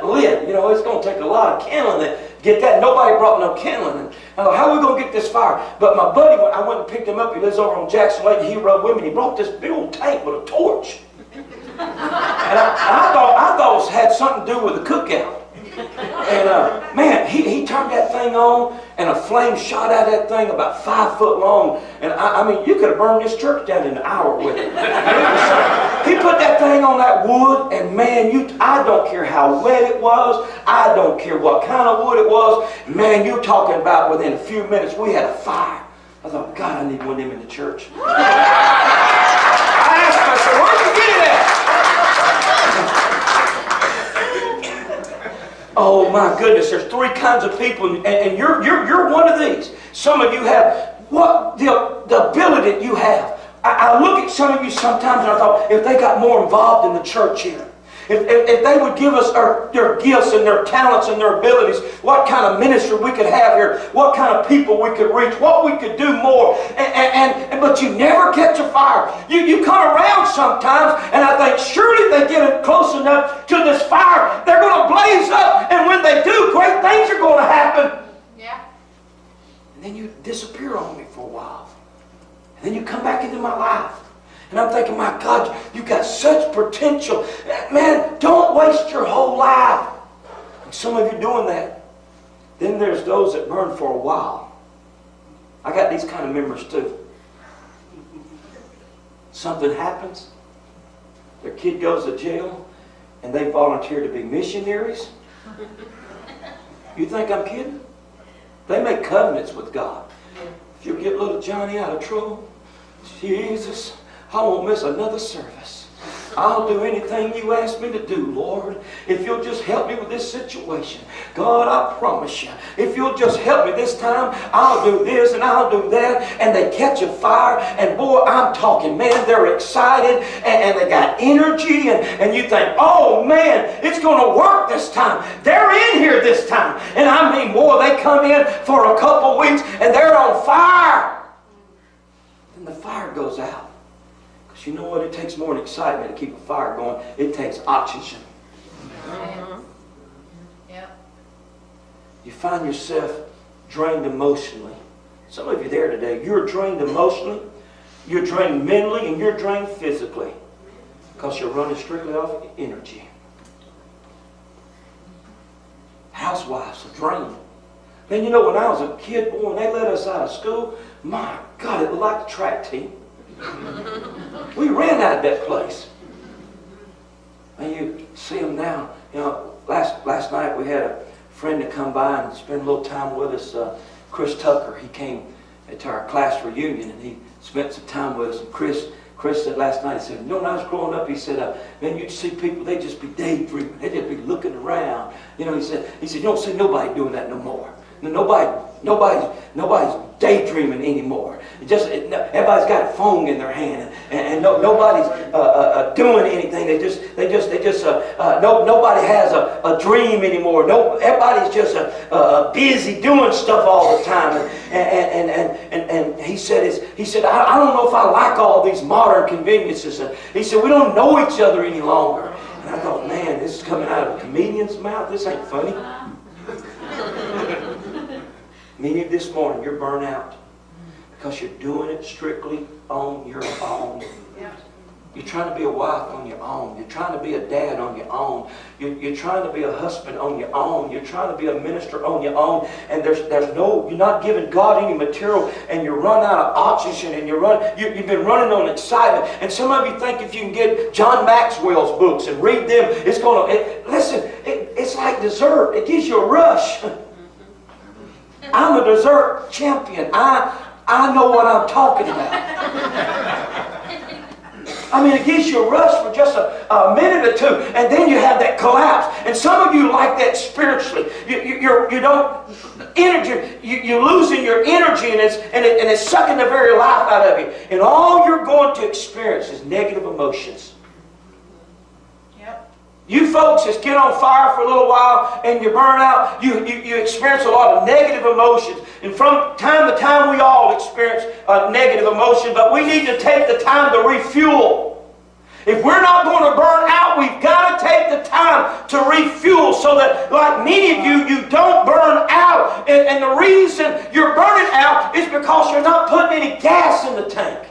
lit? It's going to take a lot of kindling to get that. Nobody brought no kindling. And I thought, how are we going to get this fire? But my buddy, I went and picked him up. He lives over on Jackson Lake. He rode with me. He brought this big old tank with a torch. And I thought it had something to do with the cookout. And man, he turned that thing on, and a flame shot out of that thing about 5 foot long. And I mean, you could have burned this church down in an hour with it. He put that thing on that wood, and man, I don't care how wet it was. I don't care what kind of wood it was. Man, you're talking about within a few minutes, we had a fire. I thought, God, I need one of them in the church. I asked him, I said, where'd you get it at? Oh my goodness, there's three kinds of people, and you're one of these. Some of you have the ability that you have. I look at some of you sometimes and I thought, if they got more involved in the church here, if they would give us their gifts and their talents and their abilities, what kind of ministry we could have here, what kind of people we could reach, what we could do more. But you never catch a fire. You come around sometimes, and I think surely they get it close enough to this fire, they're going to blaze up, and when they do, great things are going to happen. Yeah. And then you disappear on me for a while. And then you come back into my life. And I'm thinking, my God, you got such potential. Man, don't waste your whole life. And some of you doing that. Then there's those that burn for a while. I got these kind of members too. Something happens. Their kid goes to jail and they volunteer to be missionaries. You think I'm kidding? They make covenants with God. If you get little Johnny out of trouble, Jesus, I won't miss another service. I'll do anything you ask me to do, Lord. If you'll just help me with this situation. God, I promise you, if you'll just help me this time, I'll do this and I'll do that. And they catch a fire, and boy, I'm talking, man, they're excited and they got energy, and you think, oh man, it's going to work this time. They're in here this time. And I mean, boy, they come in for a couple weeks and they're on fire. And the fire goes out. You know what? It takes more than excitement to keep a fire going. It takes oxygen. Yep. You find yourself drained emotionally. Some of you there today, you're drained emotionally, you're drained mentally, and you're drained physically because you're running strictly off energy. Housewives are drained. Man, you know, when I was a kid, boy, when they let us out of school, my God, it looked like the track team. We ran out of that place. And you see them now. You know, last night we had a friend to come by and spend a little time with us. Chris Tucker. He came to our class reunion and he spent some time with us. And Chris said last night, he said, you know, when I was growing up, he said, man, you'd see people, they'd just be daydreaming. They'd just be looking around. You know, he said, you don't see nobody doing that no more. Nobody's daydreaming anymore. Everybody's got a phone in their hand, and nobody's doing anything. Nobody has a dream anymore. Everybody's just busy doing stuff all the time. And he said, I don't know if I like all these modern conveniences. And he said, we don't know each other any longer. And I thought, man, this is coming out of a comedian's mouth. This ain't funny. Many of this morning, you're burnt out because you're doing it strictly on your own. Yeah. You're trying to be a wife on your own. You're trying to be a dad on your own. You're trying to be a husband on your own. You're trying to be a minister on your own. And you're not giving God any material, and you run out of oxygen, and you've been running on excitement. And some of you think if you can get John Maxwell's books and read them, it's going to, it's like dessert. It gives you a rush. I'm a dessert champion. I know what I'm talking about. I mean, it gives you a rush for just a minute or two, and then you have that collapse. And some of you like that spiritually. You're losing your energy, and it's sucking the very life out of you. And all you're going to experience is negative emotions. You folks just get on fire for a little while and you burn out. You experience a lot of negative emotions. And from time to time we all experience negative emotion, but we need to take the time to refuel. If we're not going to burn out, we've got to take the time to refuel so that, like many of you, you don't burn out. And the reason you're burning out is because you're not putting any gas in the tank.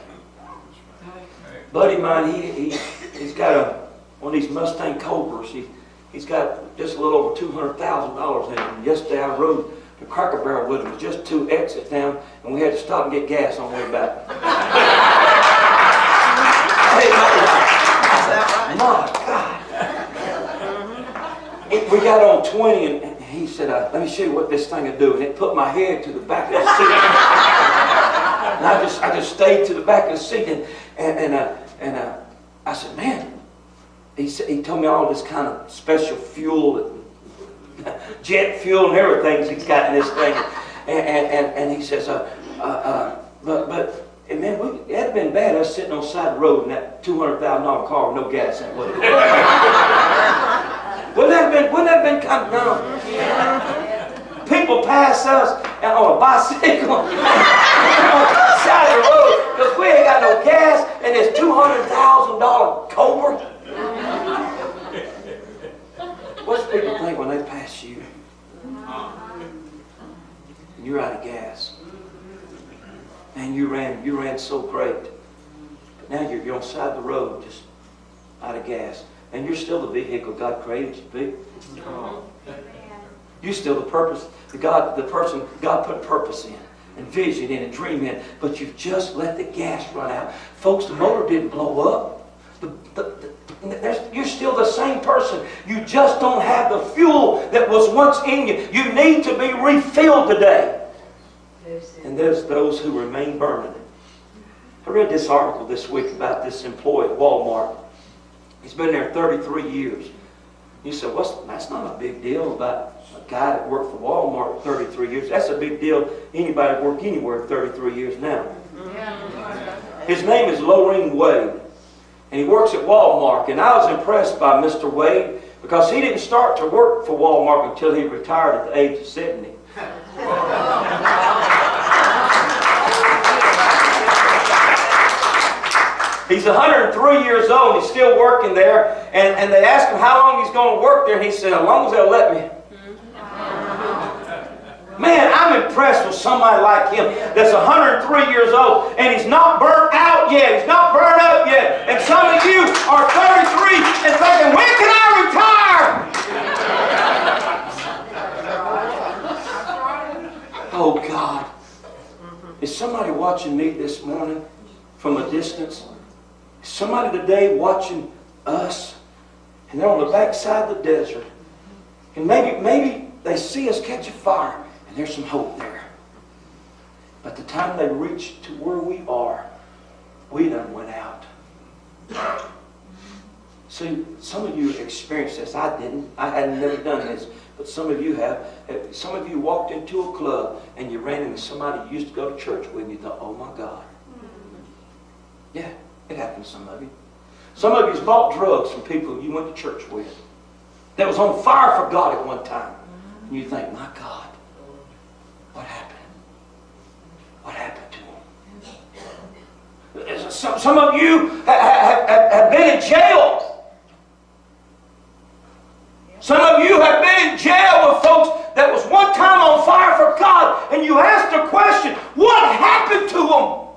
Buddy of mine, he's got one of these Mustang Cobras. He's got just a little over $200,000 in it. And yesterday I rode to Cracker Barrel with him. It was just 2 exits down, and we had to stop and get gas on the way back. My God. We got on 20, and he said, let me show you what this thing will do. And it put my head to the back of the seat. And I just stayed to the back of the seat, and I said, man, he told me all this kind of special fuel, jet fuel and everything he's got in this thing. And he says, but man, it had been bad us sitting on the side of the road in that $200,000 car with no gas in it, wouldn't it? Wouldn't that have been kind of dumb? Yeah. People pass us on a bicycle on the side of the road because we ain't got no gas and this $200,000 Cobra. What's people think when they pass you? And you're out of gas. Man, you ran so great. But now you're on the side of the road, just out of gas. And you're still the vehicle God created you to be. You're still the purpose, the person God put purpose in, and vision in, and dream in. But you've just let the gas run out. Folks, the motor didn't blow up. You're still the same person. You just don't have the fuel that was once in you. You need to be refilled today. And there's those who remain burning. I read this article this week about this employee at Walmart. He's been there 33 years. You said, that's not a big deal about a guy that worked for Walmart 33 years. That's a big deal. Anybody that worked anywhere 33 years now. His name is Lorraine Wade. And he works at Walmart. And I was impressed by Mr. Wade because he didn't start to work for Walmart until he retired at the age of 70. He's 103 years old. He's still working there. And they asked him how long he's going to work there. And he said, as long as they'll let me. Man, I'm impressed with somebody like him that's 103 years old. And he's not burnt out yet. He's not burnt up yet. And some of you are 33 and thinking, when can I retire? Oh, God. Is somebody watching me this morning from a distance? Is somebody today watching us? And they're on the backside of the desert. And maybe they see us catch a fire. And there's some hope there. But the time they reach to where we are, we done went out. See, some of you experienced this. I didn't. I hadn't never done this. But some of you have. Some of you walked into a club and you ran into somebody you used to go to church with and you thought, oh my God. Yeah, it happened to some of you. Some of you's bought drugs from people you went to church with that was on fire for God at one time. And you think, my God, what happened? What happened to them? Some of you have been in jail. Some of you have been in jail with folks that was one time on fire for God, and you asked the question, what happened to them? I'll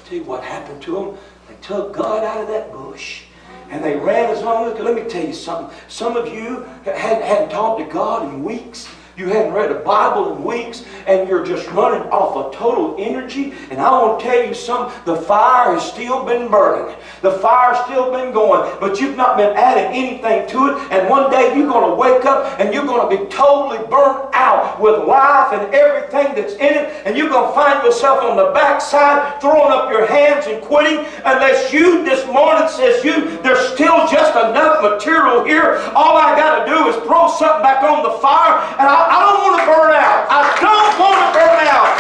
tell you what happened to them. They took God out of that bush, and they ran as long as... Let me tell you something. Some of you hadn't talked to God in weeks. You hadn't read a Bible in weeks, and you're just running off of total energy. And I want to tell you something. The fire has still been burning. The fire's still been going, but you've not been adding anything to it. And one day you're going to wake up, and you're going to be totally burnt out with life and everything that's in it. And you're going to find yourself on the backside, throwing up your hands and quitting, unless you this morning says, there's still just enough material here. All I got to do is throw something back on the fire, and I don't want to burn out. I don't want to burn out.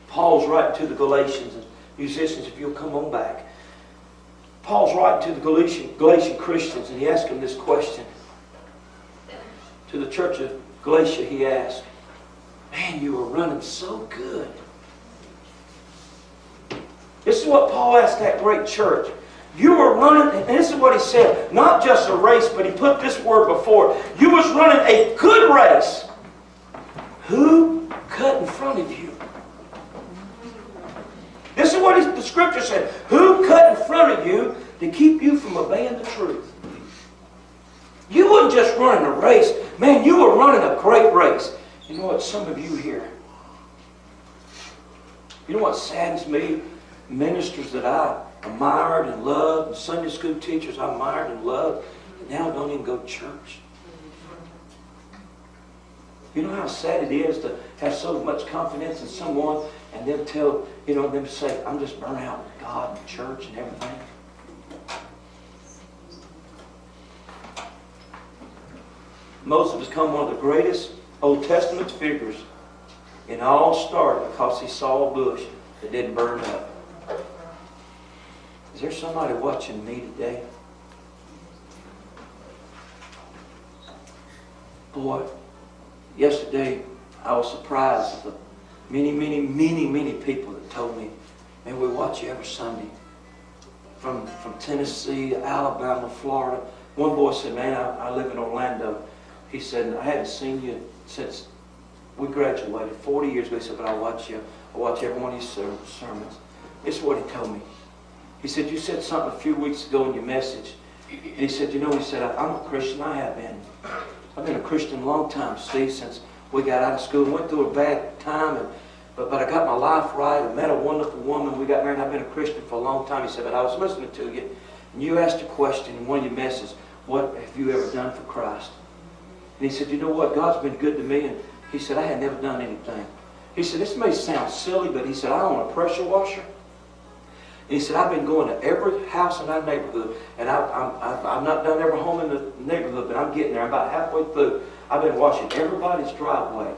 Paul's writing to the Galatians, and musicians, if you'll come on back. Paul's writing to the Galatian Christians, and he asked them this question. To the church of Galatia, he asked, man, you were running so good. This is what Paul asked that great church. You were running, and this is what he said, not just a race, but he put this word before. You was running a good race. Who cut in front of you? This is what the scripture said. Who cut in front of you to keep you from obeying the truth? You weren't just running a race. Man, you were running a great race. You know what? Some of you here. You know what saddens me? Ministers that I admired and loved, and Sunday school teachers I admired and loved, and now don't even go to church. You know how sad it is to have so much confidence in someone and them tell, them say, I'm just burnt out with God and church and everything. Moses has become one of the greatest Old Testament figures, and it all started because he saw a bush that didn't burn up. Is there somebody watching me today? Boy, yesterday I was surprised at the many people that told me, man, we watch you every Sunday. From Tennessee, Alabama, Florida. One boy said, man, I live in Orlando. He said, I hadn't seen you since we graduated 40 years ago. He said, but I watch every one of these sermons. This is what he told me. He said, you said something a few weeks ago in your message. And he said, you know, he said, I'm a Christian. I have been. I've been a Christian a long time, Steve, since we got out of school and went through a bad time. But I got my life right. I met a wonderful woman. We got married. I've been a Christian for a long time. He said, but I was listening to you, and you asked a question in one of your messages, what have you ever done for Christ? And he said, you know what? God's been good to me. And he said, I had never done anything. He said, this may sound silly, but he said, I own a pressure washer. And he said, I've been going to every house in our neighborhood, and I've not done every home in the neighborhood, but I'm getting there. I'm about halfway through. I've been washing everybody's driveway.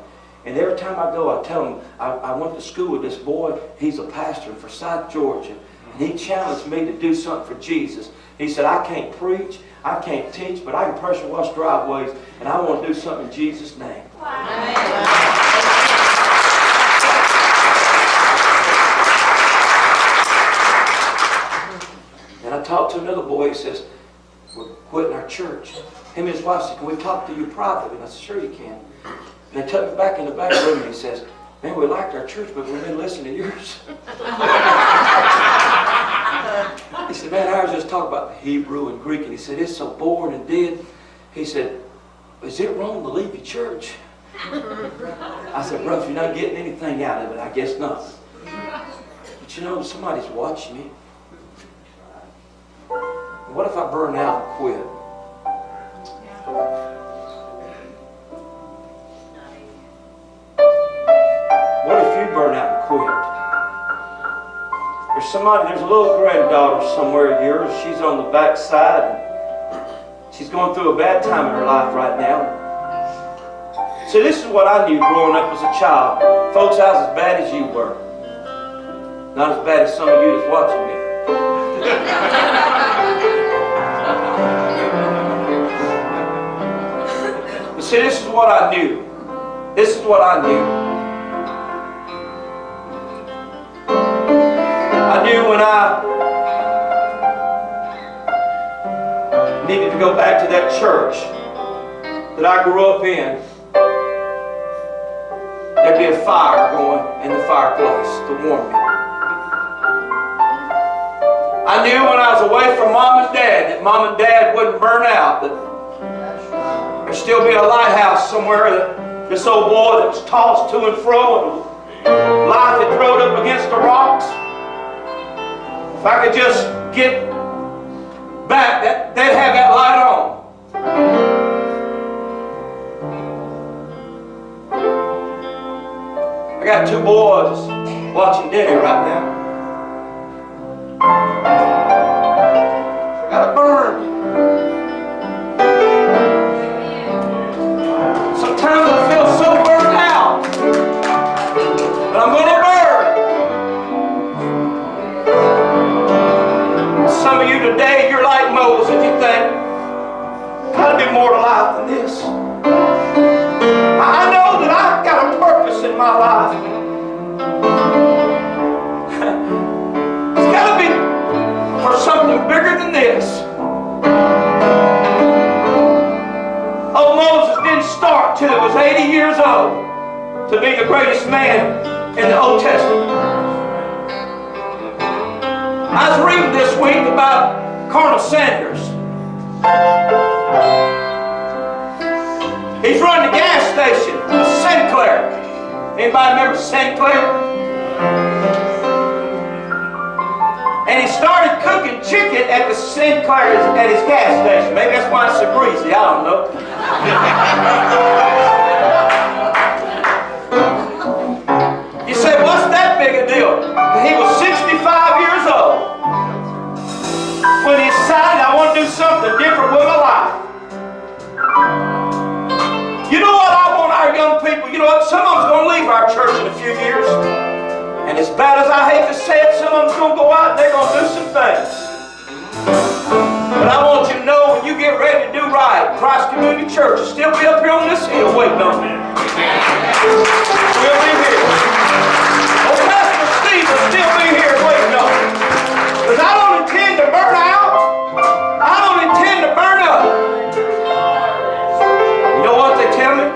And every time I go, I tell them, I went to school with this boy. He's a pastor in Forsyth, Georgia. And he challenged me to do something for Jesus. He said, I can't preach, I can't teach, but I can pressure wash driveways, and I want to do something in Jesus' name. And I talked to another boy. He says, we're quitting our church. Him and his wife said, can we talk to you privately? And I said, sure you can. And they took me back in the back room, and he says, man, we liked our church, but we've been listening to yours. He said, man, ours just talk about Hebrew and Greek. And he said, it's so boring and dead. He said, is it wrong to leave your church? I said, bro, if you're not getting anything out of it, I guess not. But you know, somebody's watching me. What if I burn out and quit? What if you burn out and quit? There's a little granddaughter somewhere of yours. She's on the back side. And she's going through a bad time in her life right now. See, this is what I knew growing up as a child. Folks, I was as bad as you were. Not as bad as some of you that's watching me. But see, this is what I knew. This is what I knew. I knew when I needed to go back to that church that I grew up in, there'd be a fire going in the fireplace to warm me. I knew when I was away from Mom and Dad that Mom and Dad wouldn't burn out, that there'd still be a lighthouse somewhere that this old boy that was tossed to and fro and life had thrown up against the rocks. If I could just get back, they'd have that light on. I got two boys watching Daddy right now. I gotta burn. Sometimes I feel so burned out, but I'm gonna burn. Some of you today, you're like Moses. You think, gotta be more to life than this. I know that I've got a purpose in my life. It's got to be for something bigger than this. Oh, Moses didn't start till he was 80 years old to be the greatest man in the Old Testament. I was reading this week about Colonel Sanders. He's running a gas station, Sinclair. Anybody remember Sinclair? And he started cooking chicken at the Sinclair at his gas station. Maybe that's why it's so greasy, I don't know. You say, what's that big a deal? He was 65 years old when he decided, I want to do something different with my life. You know what I want our young people, you know what, some of them's going to leave our church in a few years. And as bad as I hate to say it, some of them's going to go out and they're going to do some things. But I want you to know, when you get ready to do right, Christ Community Church will still be up here on this hill waiting on you. We'll be here. Oh, Pastor Steve will still be here waiting on you. Because I don't intend to burn out. I don't intend to burn up. You know what they tell me?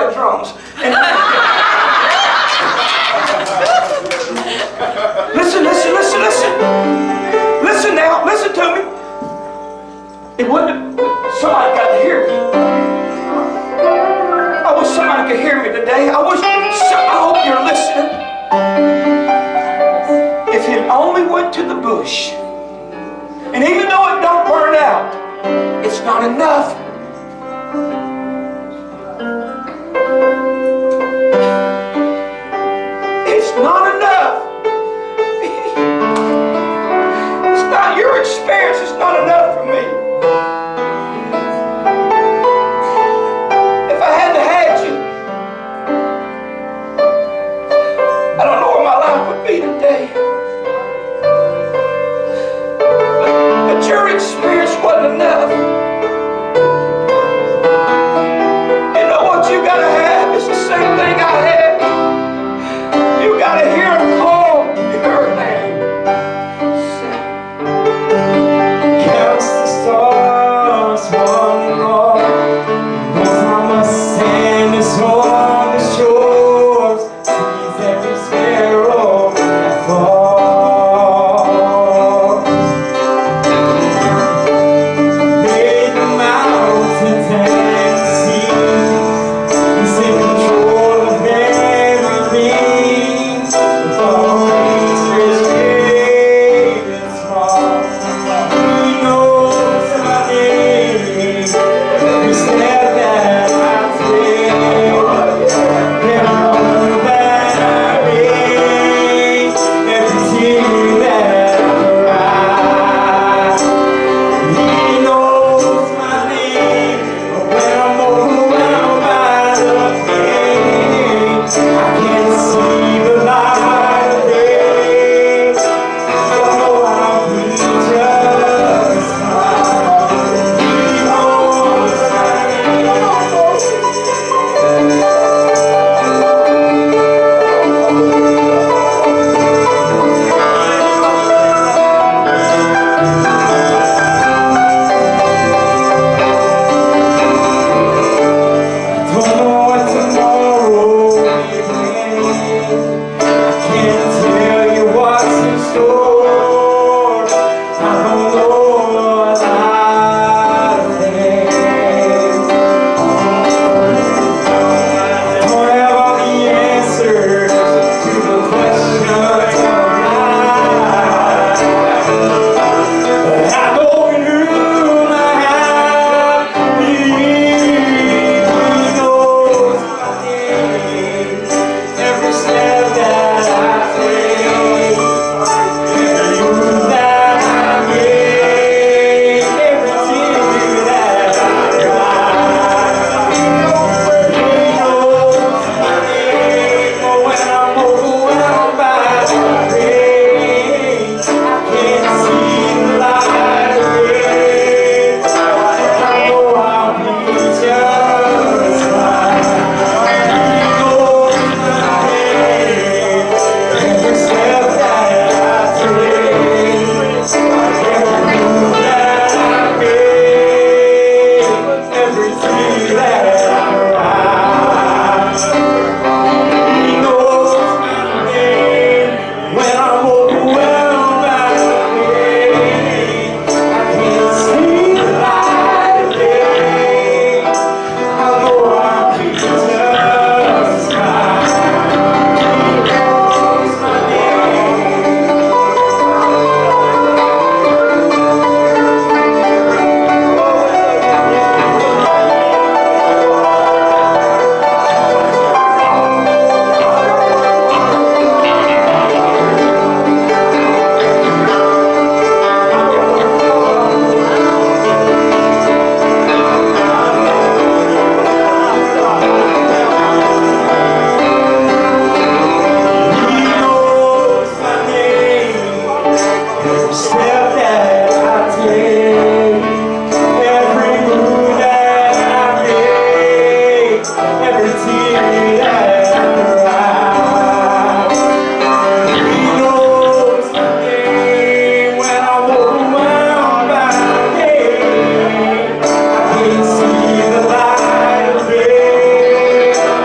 play drums. And listen. Listen now. Listen to me. It wouldn't. Somebody got to hear me. I wish somebody could hear me today. I hope you're listening. If it only went to the bush, and even though it don't burn out, it's not enough. It's not enough. It's not your experience. It's not enough for me. If I had to have you, I don't know where my life would be today. But your experience wasn't enough. You know what you gotta have is the same thing I had. You gotta hear him call your name. Counts the stars, one more. Knows how much sand is on the shores. Sees every sparrow that falls. Made the mountains and the seas. He's in control of everything. With all creatures great and small. He knows my name. Every step that I take, every move that I make, every tear that I cry. He knows my name. But when I'm overwhelmed by the pain, I can't see the light of day. I know I'll be just fine. He knows my don't know what tomorrow may bring. I can't tell you what's in store. I don't know a lot of things. Don't have all the answers to the questions of life. But I know in whom I have believed. He knows my name. Every step that I take, every move that I make, every tear that I cry. He knows my name. But when I'm overwhelmed by the pain, I can't see the light of day. I know I'll be just fine. He knows my name. Every step that I take, every move that I make, every tear that I cry. He knows my name. When I'm overwhelmed by the pain, I can't see the light of day. I know I'll be just fine. He knows my name. He knows my name. Every step that I take, every move that I make, every tear that I cry. He knows my name. When I'm overwhelmed by the pain, I can't see the light of day.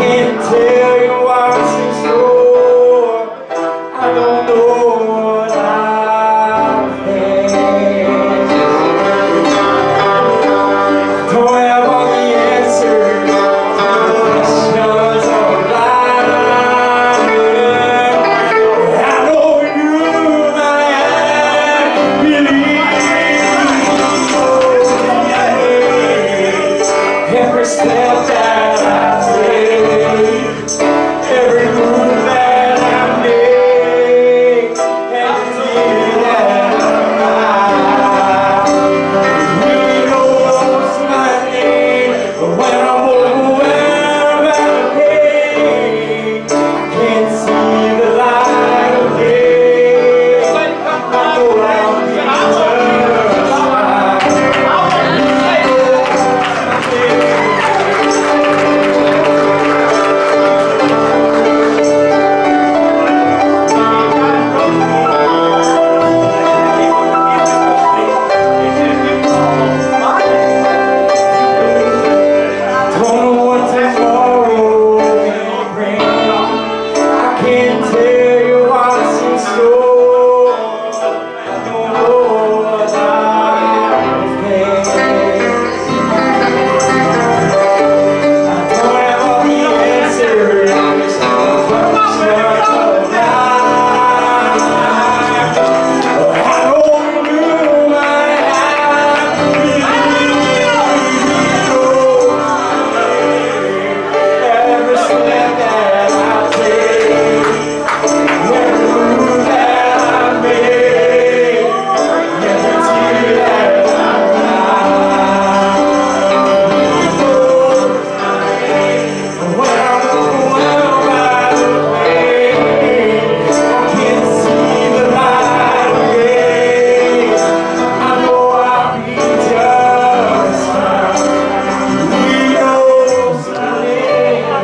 can't tell you what's in store. I don't know what I'll face. Don't have all the answers to the questions of life. I know you might believe. Every step that I take, every move that I make, every tear that I cry, He knows my name. But when I'm overwhelmed by the pain, I can't see the light of day. I know I'll be don't know what tomorrow may bring. I can't tell you what's in store. I don't know what I'll face. I don't have all the answers to the questions of life. But I know you might have every step that I take, every move that I make, every tear that I cry. But when I'm overwhelmed by the pain, I can't see the light of day. I know I'll be just fine. He knows my name.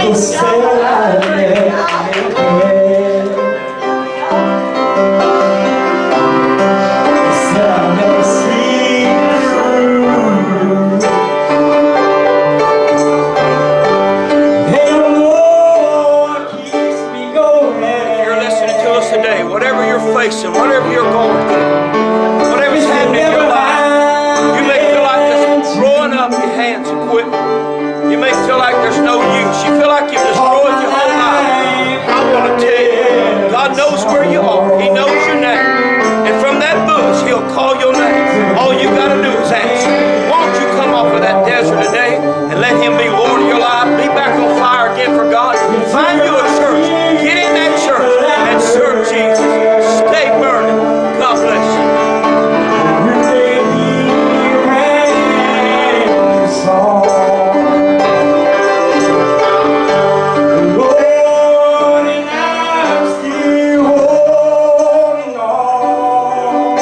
People say I'll never make it. They said I'll never see through. They don't know what keeps me going. If you're listening to us today, whatever you're facing, whatever you're going through, whatever's happening in your life, you may feel like just throwing up your hands and quitting. You may feel like there's no use. You feel like you've destroyed your whole life. I want to tell you, God knows where you are. He knows your name. And from that bush, He'll call your name. All you got to do is answer. Won't you come off of that desert today and let Him be Lord of your life? Be back on fire again for God. Find you a church. Get in that church and serve Jesus. Stay burning. God bless you. You may be a song. Lord, and I'm still holding on.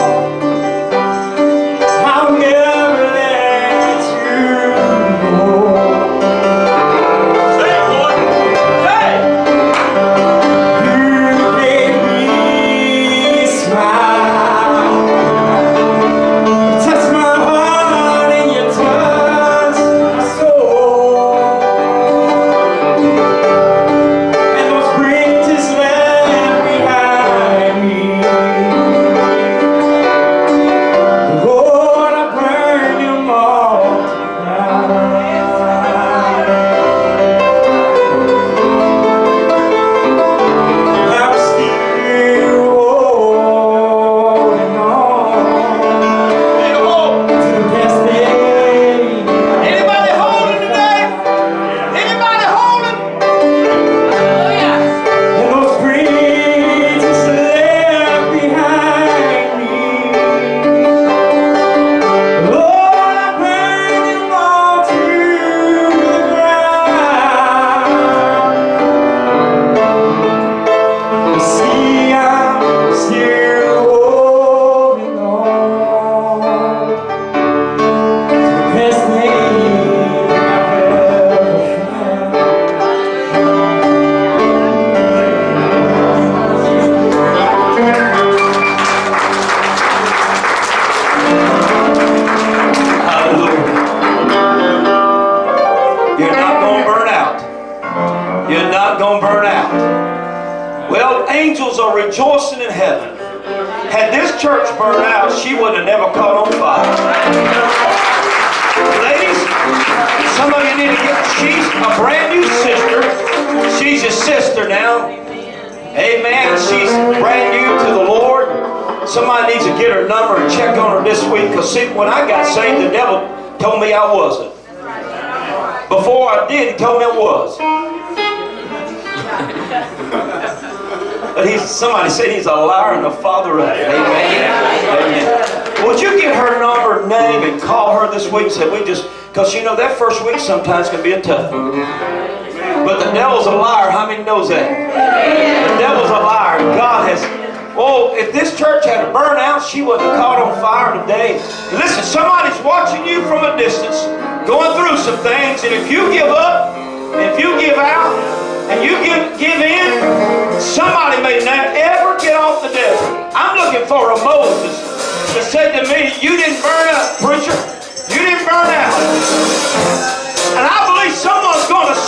I'll never let you go. not going to burn out. Well, angels are rejoicing in heaven. Had this church burned out, she would have never caught on fire. Ladies, some of you need to get, she's a brand new sister. She's a sister now. Amen. She's brand new to the Lord. Somebody needs to get her number and check on her this week. Because see, when I got saved, the devil told me I wasn't. Before I did, he told me I was. But somebody said he's a liar and the father of it. Amen. Amen. Would you get her number, name, and call her this week? Said because you know that first week sometimes can be a tough one. But the devil's a liar. How many knows that? The devil's a liar. God has. Oh, if this church had a burn out, she wouldn't have caught on fire today. Listen, somebody's watching you from a distance, going through some things, and if you give up, if you give out, and you give in, somebody may not ever get off the devil. I'm looking for a Moses that said to me, you didn't burn up, preacher. You didn't burn out. And I believe someone's going to